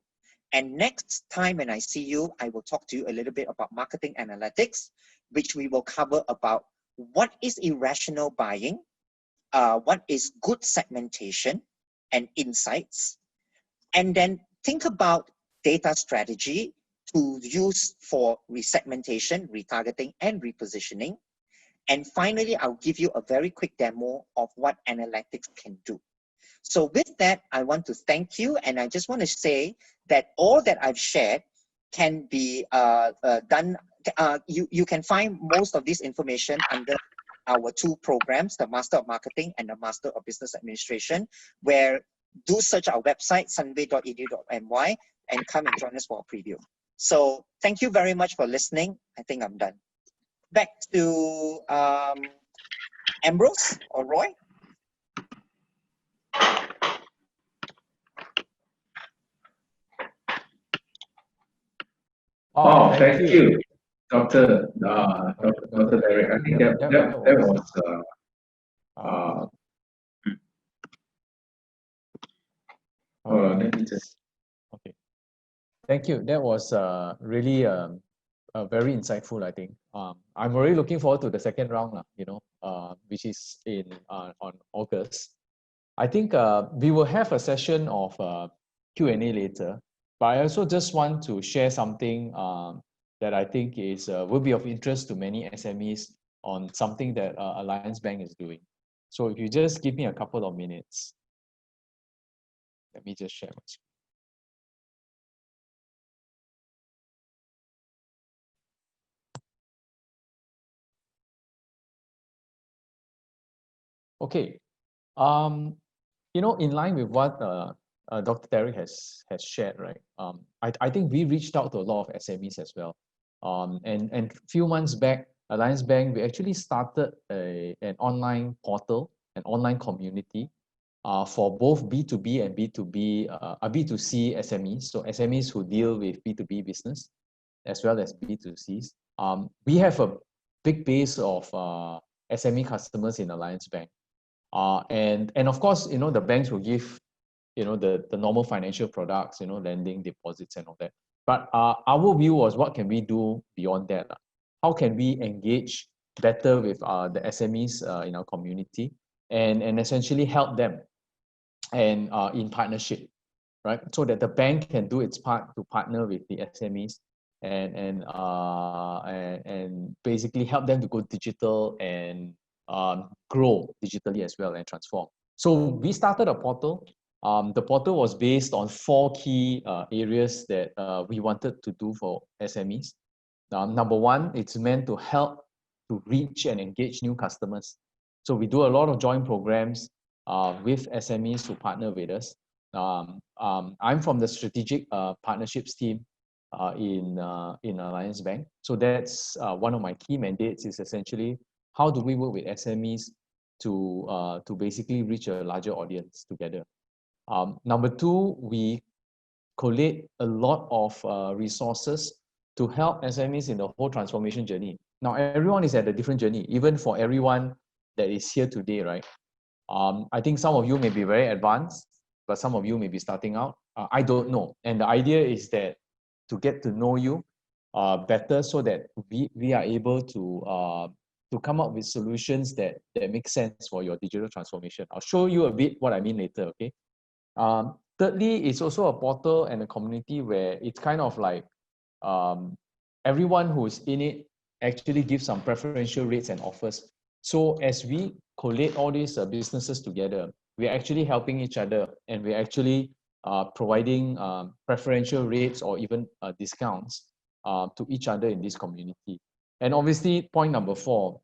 And next time when I see you, I will talk to you a little bit about marketing analytics, which we will cover about what is irrational buying, what is good segmentation and insights, and then think about data strategy to use for resegmentation, retargeting, and repositioning. And finally, I'll give you a very quick demo of what analytics can do. So with that, I want to thank you. And I just want to say that all that I've shared can be done. You can find most of this information under our 2 programs, the Master of Marketing and the Master of Business Administration, where do search our website, sunway.edu.my, and come and join us for a preview. So thank you very much for listening. I think I'm done. Back to Ambrose or Roy. Oh, thank you, Dr. Dr. Derek. I think that was let me just. Okay. Thank you. That was really very insightful, I think. I'm already looking forward to the second round, which is in on August. I think we will have a session of Q&A later, but I also just want to share something that I think is will be of interest to many SMEs on something that Alliance Bank is doing. So if you just give me a couple of minutes, let me just share my screen. Okay, in line with what Dr. Derek has shared, right? I think we reached out to a lot of SMEs as well. And a few months back, Alliance Bank, we actually started an online portal, an online community for both B2B and B2B, B2C SMEs. So SMEs who deal with B2B business as well as B2Cs. We have a big base of SME customers in Alliance Bank. And of course, the banks will give the normal financial products, lending, deposits and all that. But our view was, what can we do beyond that? How can we engage better with the SMEs in our community and essentially help them and in partnership, right? So that the bank can do its part to partner with the SMEs and basically help them to go digital and grow digitally as well and transform. So we started a portal. The portal was based on 4 key areas that we wanted to do for SMEs. Number one, it's meant to help to reach and engage new customers. So we do a lot of joint programs with SMEs who partner with us. I'm from the strategic partnerships team in Alliance Bank. So that's one of my key mandates, is essentially how do we work with SMEs to basically reach a larger audience together. Number two, we collate a lot of resources to help SMEs in the whole transformation journey. Now, everyone is at a different journey, even for everyone that is here today, right? I think some of you may be very advanced, but some of you may be starting out. I don't know. And the idea is that to get to know you better, so that we are able to come up with solutions that make sense for your digital transformation. I'll show you a bit what I mean later, okay? Thirdly, it's also a portal and a community where it's kind of like everyone who's in it actually gives some preferential rates and offers. So as we collate all these businesses together, we're actually helping each other, and we're actually providing preferential rates or even discounts to each other in this community. And obviously, point number 4,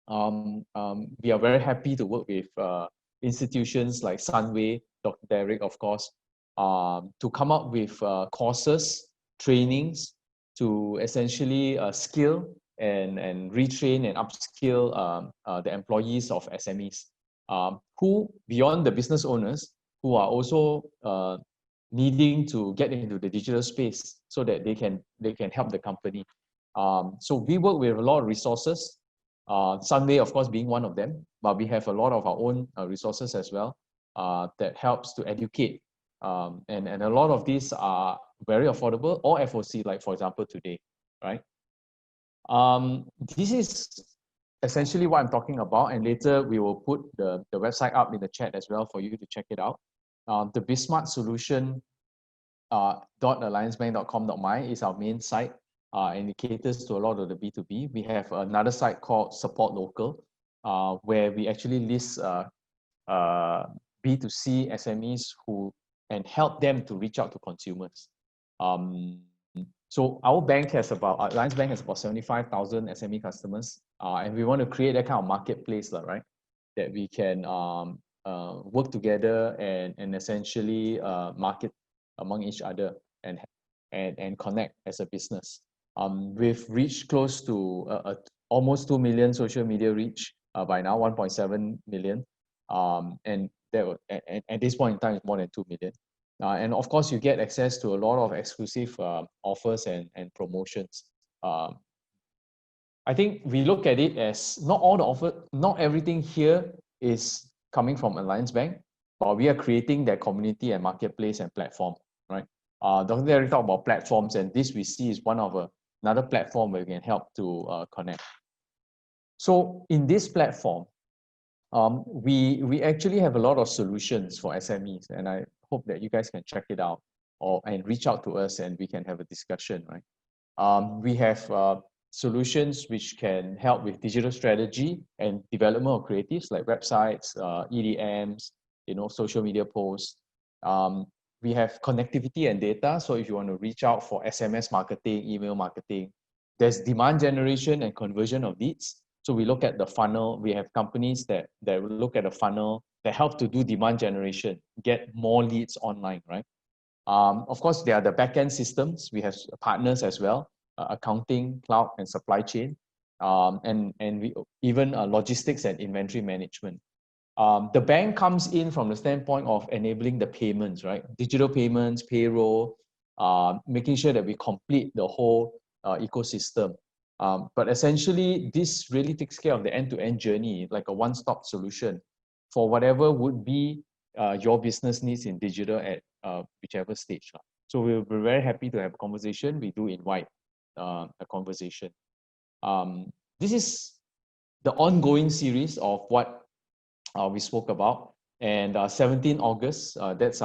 we are very happy to work with institutions like Sunway, Dr. Derek, of course, to come up with courses, trainings to essentially skill and retrain and upskill the employees of SMEs, who, beyond the business owners, who are also needing to get into the digital space so that they can help the company. So we work with a lot of resources, Sunway, of course, being one of them, but we have a lot of our own resources as well that helps to educate. And a lot of these are very affordable, or FOC, like for example today, right? This is essentially what I'm talking about, and later we will put the website up in the chat as well for you to check it out. The BizSmart solution .alliancebank.com.my is our main site, and it caters to a lot of the B2B. We have another site called Support Local, where we actually list B2C SMEs and help them to reach out to consumers. So our bank has Alliance Bank has about 75,000 SME customers, and we want to create that kind of marketplace, right? That we can work together and essentially market among each other and connect as a business. We've reached close to almost 2 million social media reach by now, 1.7 million, and at this point in time, it's more than 2 million. And of course, you get access to a lot of exclusive offers and promotions. I think we look at it as not everything here is coming from Alliance Bank, but we are creating that community and marketplace and platform, right? Dr. Derek talked about platforms, and this we see is one of another platform where we can help to connect. So in this platform, we actually have a lot of solutions for SMEs, and I hope that you guys can check it out and reach out to us and we can have a discussion, right? We have solutions which can help with digital strategy and development of creatives like websites, EDMs, social media posts. We have connectivity and data. So if you want to reach out for SMS marketing, email marketing, there's demand generation and conversion of leads. So we look at the funnel. We have companies that will look at a funnel that help to do demand generation, get more leads online, right? Of course, there are the back-end systems. We have partners as well, accounting, cloud, and supply chain, and we even logistics and inventory management. The bank comes in from the standpoint of enabling the payments, right? Digital payments, payroll, making sure that we complete the whole ecosystem. But essentially, this really takes care of the end-to-end journey, like a one-stop solution for whatever would be your business needs in digital at whichever stage. So we'll be very happy to have a conversation. We do invite a conversation. This is the ongoing series of what we spoke about. And 17 August, that's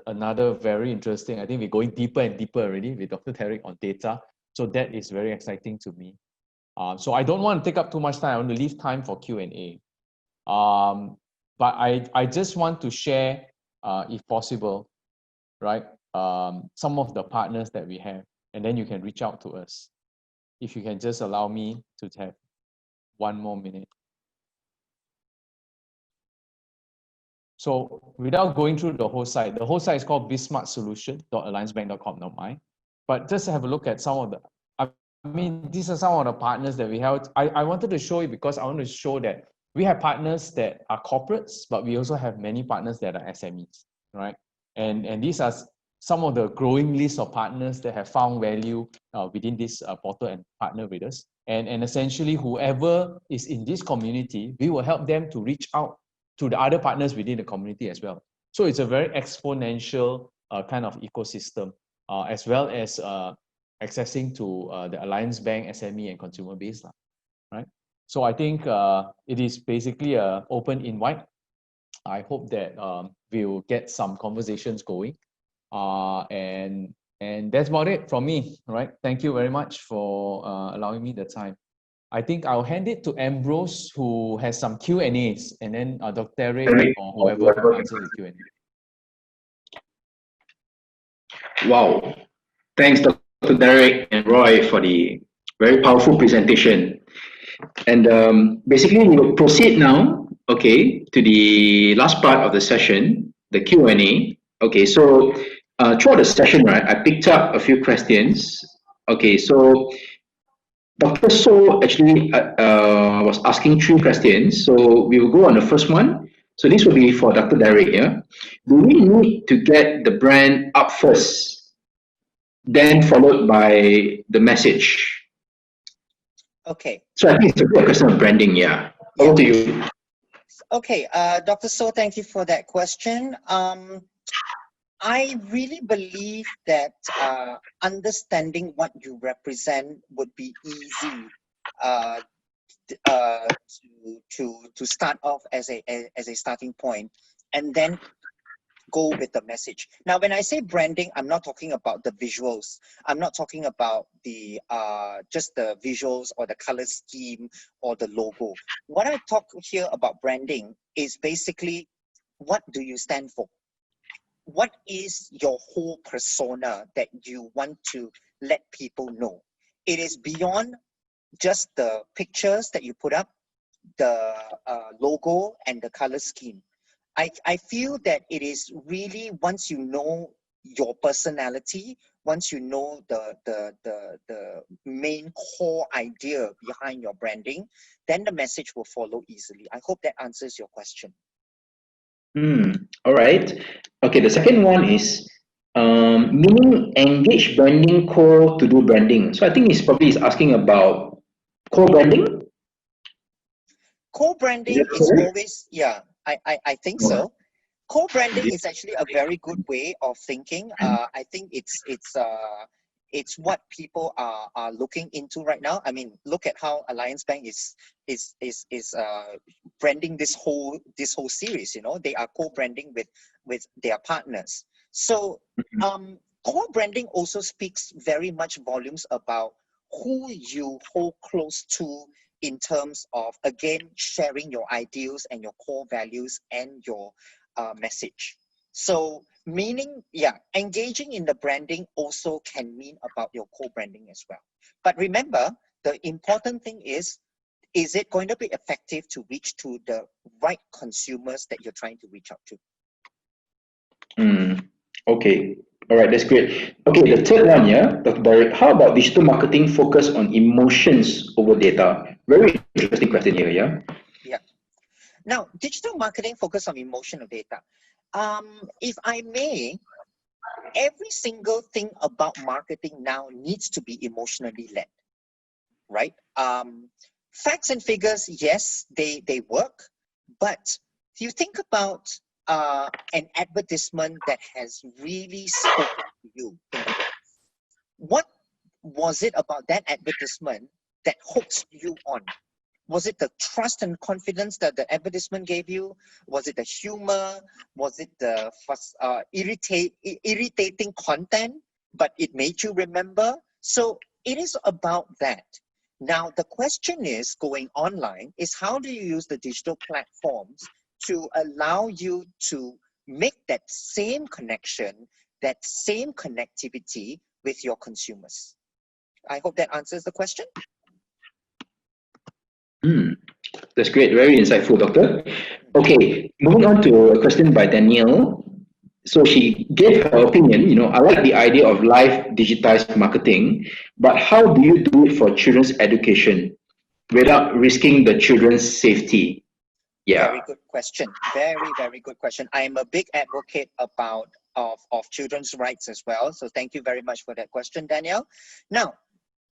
another very interesting. I think we're going deeper and deeper already with Dr. Derek on data. So that is very exciting to me. So I don't want to take up too much time. I want to leave time for Q&A. But I just want to share, if possible, right, some of the partners that we have, and then you can reach out to us. If you can just allow me to have 1 more minute. So without going through the whole site is called bizsmartsolution.alliancebank.com.my. But just have a look at some of the, I mean, these are some of the partners that we have. I wanted to show you because I want to show that we have partners that are corporates, but we also have many partners that are SMEs, right? And these are some of the growing list of partners that have found value within this portal and partner with us. And essentially, whoever is in this community, we will help them to reach out to the other partners within the community as well. So it's a very exponential kind of ecosystem, as well as accessing to the Alliance Bank SME and consumer base, right? So I think it is basically an open invite. I hope that we'll get some conversations going. And that's about it from me, right? Thank you very much for allowing me the time. I think I'll hand it to Ambrose, who has some Q&As, and then Dr. Derek or whoever will answer the Q&A. Wow. Thanks, Dr. Derek and Roy, for the very powerful presentation. And basically, we will proceed now, okay, to the last part of the session, the Q&A. Okay, so throughout the session, right, I picked up a few questions. Okay, so Dr. So actually was asking 3 questions. So we will go on the first one. So this will be for Dr. Derek. Yeah. Do we need to get the brand up first, then followed by the message? Okay. So I think it's a good question of branding. Yeah. Over to you. Okay, Dr. So, thank you for that question. I really believe that understanding what you represent would be easy to start off as a starting point, and then go with the message. Now, when I say branding, I'm not talking about the visuals. I'm not talking about the just the visuals or the color scheme or the logo. What I talk here about branding is basically, what do you stand for? What is your whole persona that you want to let people know? It is beyond just the pictures that you put up, the logo and the color scheme. I feel that it is really, once you know your personality, once you know the main core idea behind your branding, then the message will follow easily. I hope that answers your question. All right. Okay, the second one is meaning engage branding core to do branding. So I think he's probably asking about core branding. Core branding is always, yeah, I think so. Core branding is actually a very good way of thinking. I think it's what people are looking into right now. I mean, look at how Alliance Bank is branding this whole series. You know, they are co-branding with their partners. So core branding also speaks very much volumes about who you hold close to in terms of, again, sharing your ideals and your core values and your message. So meaning, yeah, engaging in the branding also can mean about your co-branding as well. But remember, the important thing is it going to be effective to reach to the right consumers that you're trying to reach out to? Okay. All right, that's great. Okay, the third one, yeah, Dr. Derek, how about digital marketing focus on emotions over data? Very interesting question here, yeah? Yeah. Now, digital marketing focus on emotional data. If I may, every single thing about marketing now needs to be emotionally led, right? Facts and figures, yes, they work, but if you think about an advertisement that has really spoken to you in the past? What was it about that advertisement that hooks you on? Was it the trust and confidence that the advertisement gave you? Was it the humor? Was it the irritating content, but it made you remember? So it is about that. Now, the question is, going online, is how do you use the digital platforms to allow you to make that same connection, that same connectivity with your consumers? I hope that answers the question. That's great. Very insightful, Doctor. Okay, moving on to a question by Danielle. So she gave her opinion, I like the idea of live digitized marketing, but how do you do it for children's education without risking the children's safety? Yeah. Very good question. Very, very good question. I am a big advocate of children's rights as well. So thank you very much for that question, Danielle. Now,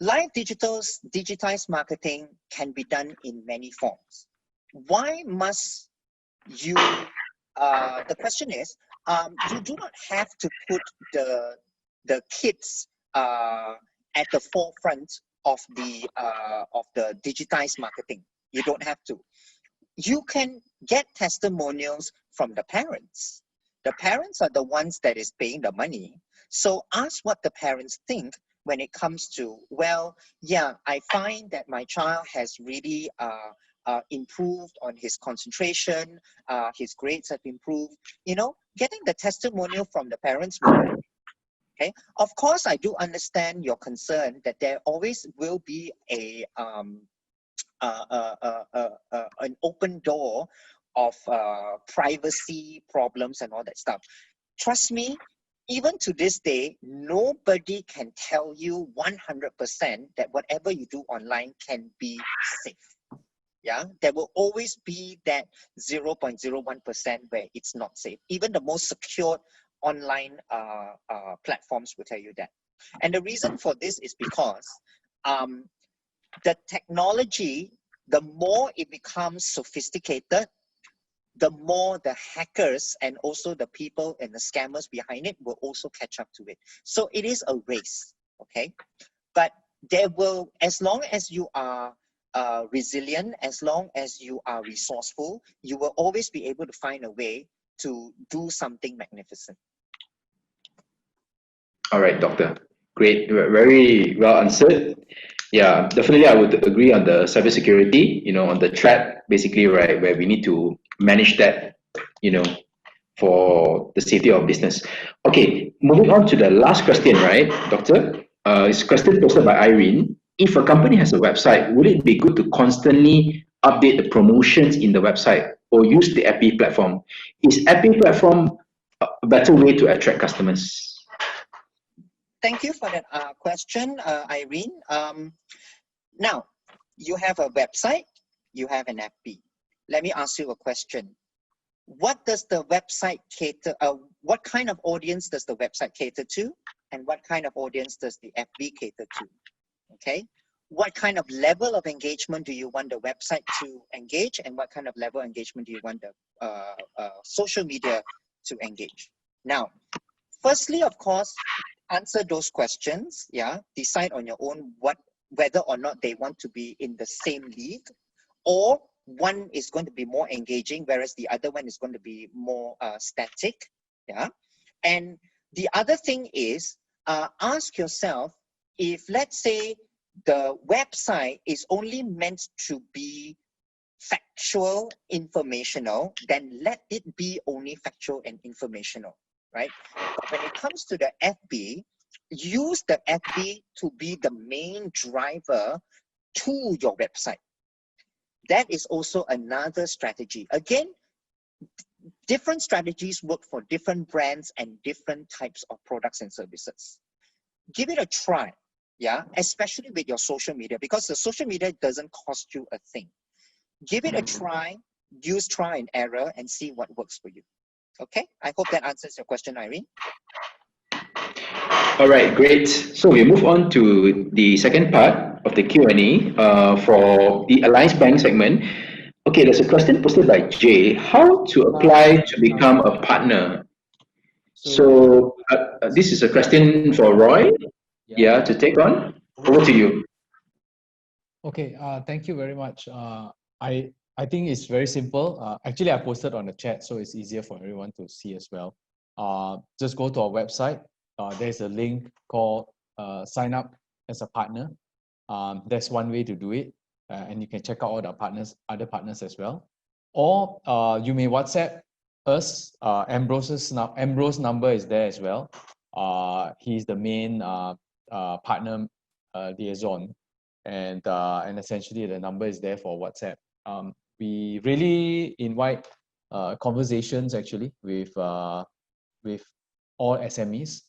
live digitized marketing can be done in many forms. Why must you, the question is, you do not have to put the kids at the forefront of the digitized marketing. You don't have to. You can get testimonials from the parents. The parents are the ones that is paying the money. So ask what the parents think when it comes to, well, yeah, I find that my child has really improved on his concentration, his grades have improved. Getting the testimonial from the parents will help. Okay. Of course, I do understand your concern that there always will be an open door of privacy problems and all that stuff. Trust me, even to this day, nobody can tell you 100% that whatever you do online can be safe. Yeah, there will always be that 0.01% where it's not safe. Even the most secured online platforms will tell you that. And the reason for this is because the technology, the more it becomes sophisticated, the more the hackers and also the people and the scammers behind it will also catch up to it. So it is a race, okay? But there will, as long as you are resilient, as long as you are resourceful, you will always be able to find a way to do something magnificent. All right, Doctor. Great. Very well answered. Yeah, definitely I would agree on the cybersecurity, on the threat, basically, right, where we need to manage that, for the safety of business. Okay, moving on to the last question, right, Doctor? It's a question posted by Irene. If a company has a website, would it be good to constantly update the promotions in the website or use the Appy platform? Is Appy platform a better way to attract customers? Thank you for that question, Irene. Now, you have a website, you have an FB. Let me ask you a question. What does the website cater, what kind of audience does the website cater to? And what kind of audience does the FB cater to? Okay. What kind of level of engagement do you want the website to engage? And what kind of level of engagement do you want the social media to engage? Now, firstly, of course, answer those questions, yeah, decide on your own whether or not they want to be in the same league, or one is going to be more engaging, whereas the other one is going to be more static, yeah. And the other thing is, ask yourself, if let's say the website is only meant to be factual, informational, then let it be only factual and informational. Right? But when it comes to the FB, use the FB to be the main driver to your website. That is also another strategy. Again, different strategies work for different brands and different types of products and services. Give it a try, yeah, especially with your social media, because the social media doesn't cost you a thing. Give it a try, use try and error, and see what works for you. Okay, I hope that answers your question, Irene. All right, great. So we move on to the second part of the Q&A for the Alliance Bank segment. Okay. Okay, there's a question posted by Jay. How to apply to become a partner? So this is a question for Roy, to take on. Over to you. Okay, thank you very much. I think it's very simple. Actually, I posted on the chat, so it's easier for everyone to see as well. Just go to our website. There's a link called sign up as a partner. That's one way to do it. And you can check out all the other partners as well. Or you may WhatsApp us. Ambrose number is there as well. He's the main partner liaison, and essentially the number is there for WhatsApp. We really invite conversations actually with all SMEs.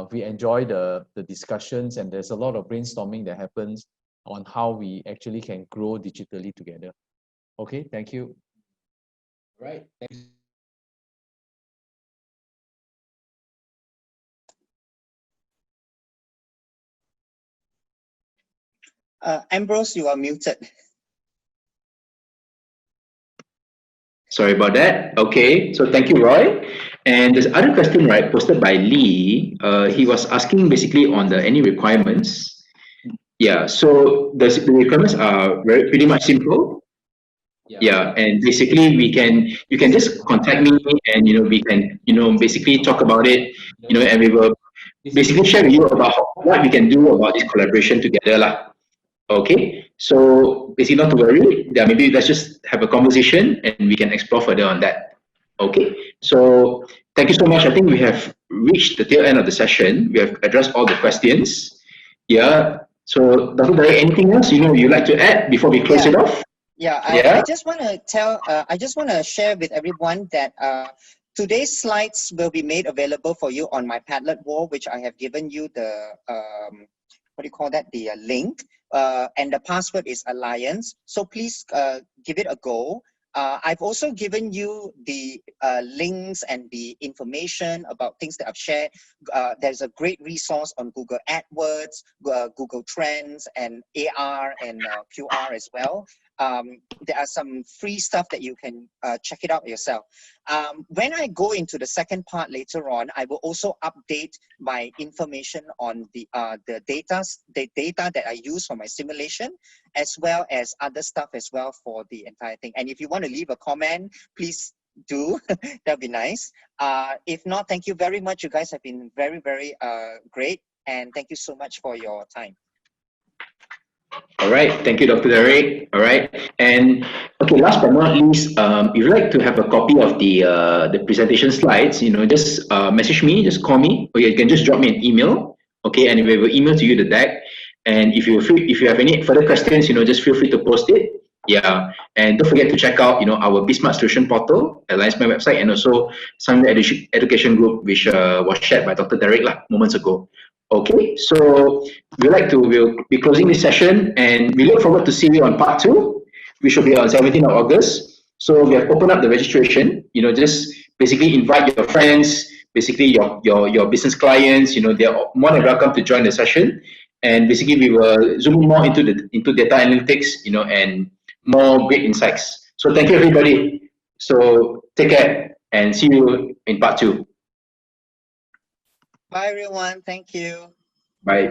We enjoy the discussions, and there's a lot of brainstorming that happens on how we actually can grow digitally together. Okay, thank you. All right, thanks. Ambrose, you are muted. Sorry about that. Okay, so thank you, Roy. And there's other question, right, posted by Lee. He was asking basically on the any requirements. Yeah, so the requirements are pretty much simple. Yeah, and basically you can just contact me, and we can basically talk about it, and we will basically share with you about what we can do about this collaboration together, lah. Okay, so basically not to worry. Yeah, maybe let's just have a conversation and we can explore further on that. Okay, so thank you so much. I think we have reached the tail end of the session. We have addressed all the questions. Yeah. So, Dr. Derek, anything else you'd like to add before we close it off? I just want to I just want to share with everyone that today's slides will be made available for you on my Padlet wall, which I have given you the what do you call that? The link. And the password is Alliance. So please give it a go. I've also given you the links and the information about things that I've shared. There's a great resource on Google AdWords, Google Trends, and AR and QR as well. There are some free stuff that you can check it out yourself. When I go into the second part later on, I will also update my information on the data that I use for my simulation, as well as other stuff as well for the entire thing. And if you want to leave a comment, please do. That'd be nice. If not, thank you very much. You guys have been very, very great. And thank you so much for your time. All right, thank you, Dr. Derek. All right, and okay, last but not least, if you'd like to have a copy of the presentation slides, just message me, just call me, or you can just drop me an email. Okay, and we will email to you the deck. And if you have any further questions, just feel free to post it. Yeah, and don't forget to check out our BizSmart Solution Portal, Alliance My website, and also some education group which was shared by Dr. Derek moments ago. Okay, so we'll be closing this session, and we look forward to seeing you on part 2, which will be on 17th of August. So we have opened up the registration. Just basically invite your friends, basically your business clients. They're more than welcome to join the session. And basically we will zoom more into data analytics, and more great insights. So thank you, everybody. So take care and see you in part 2. Bye, everyone. Thank you. Bye.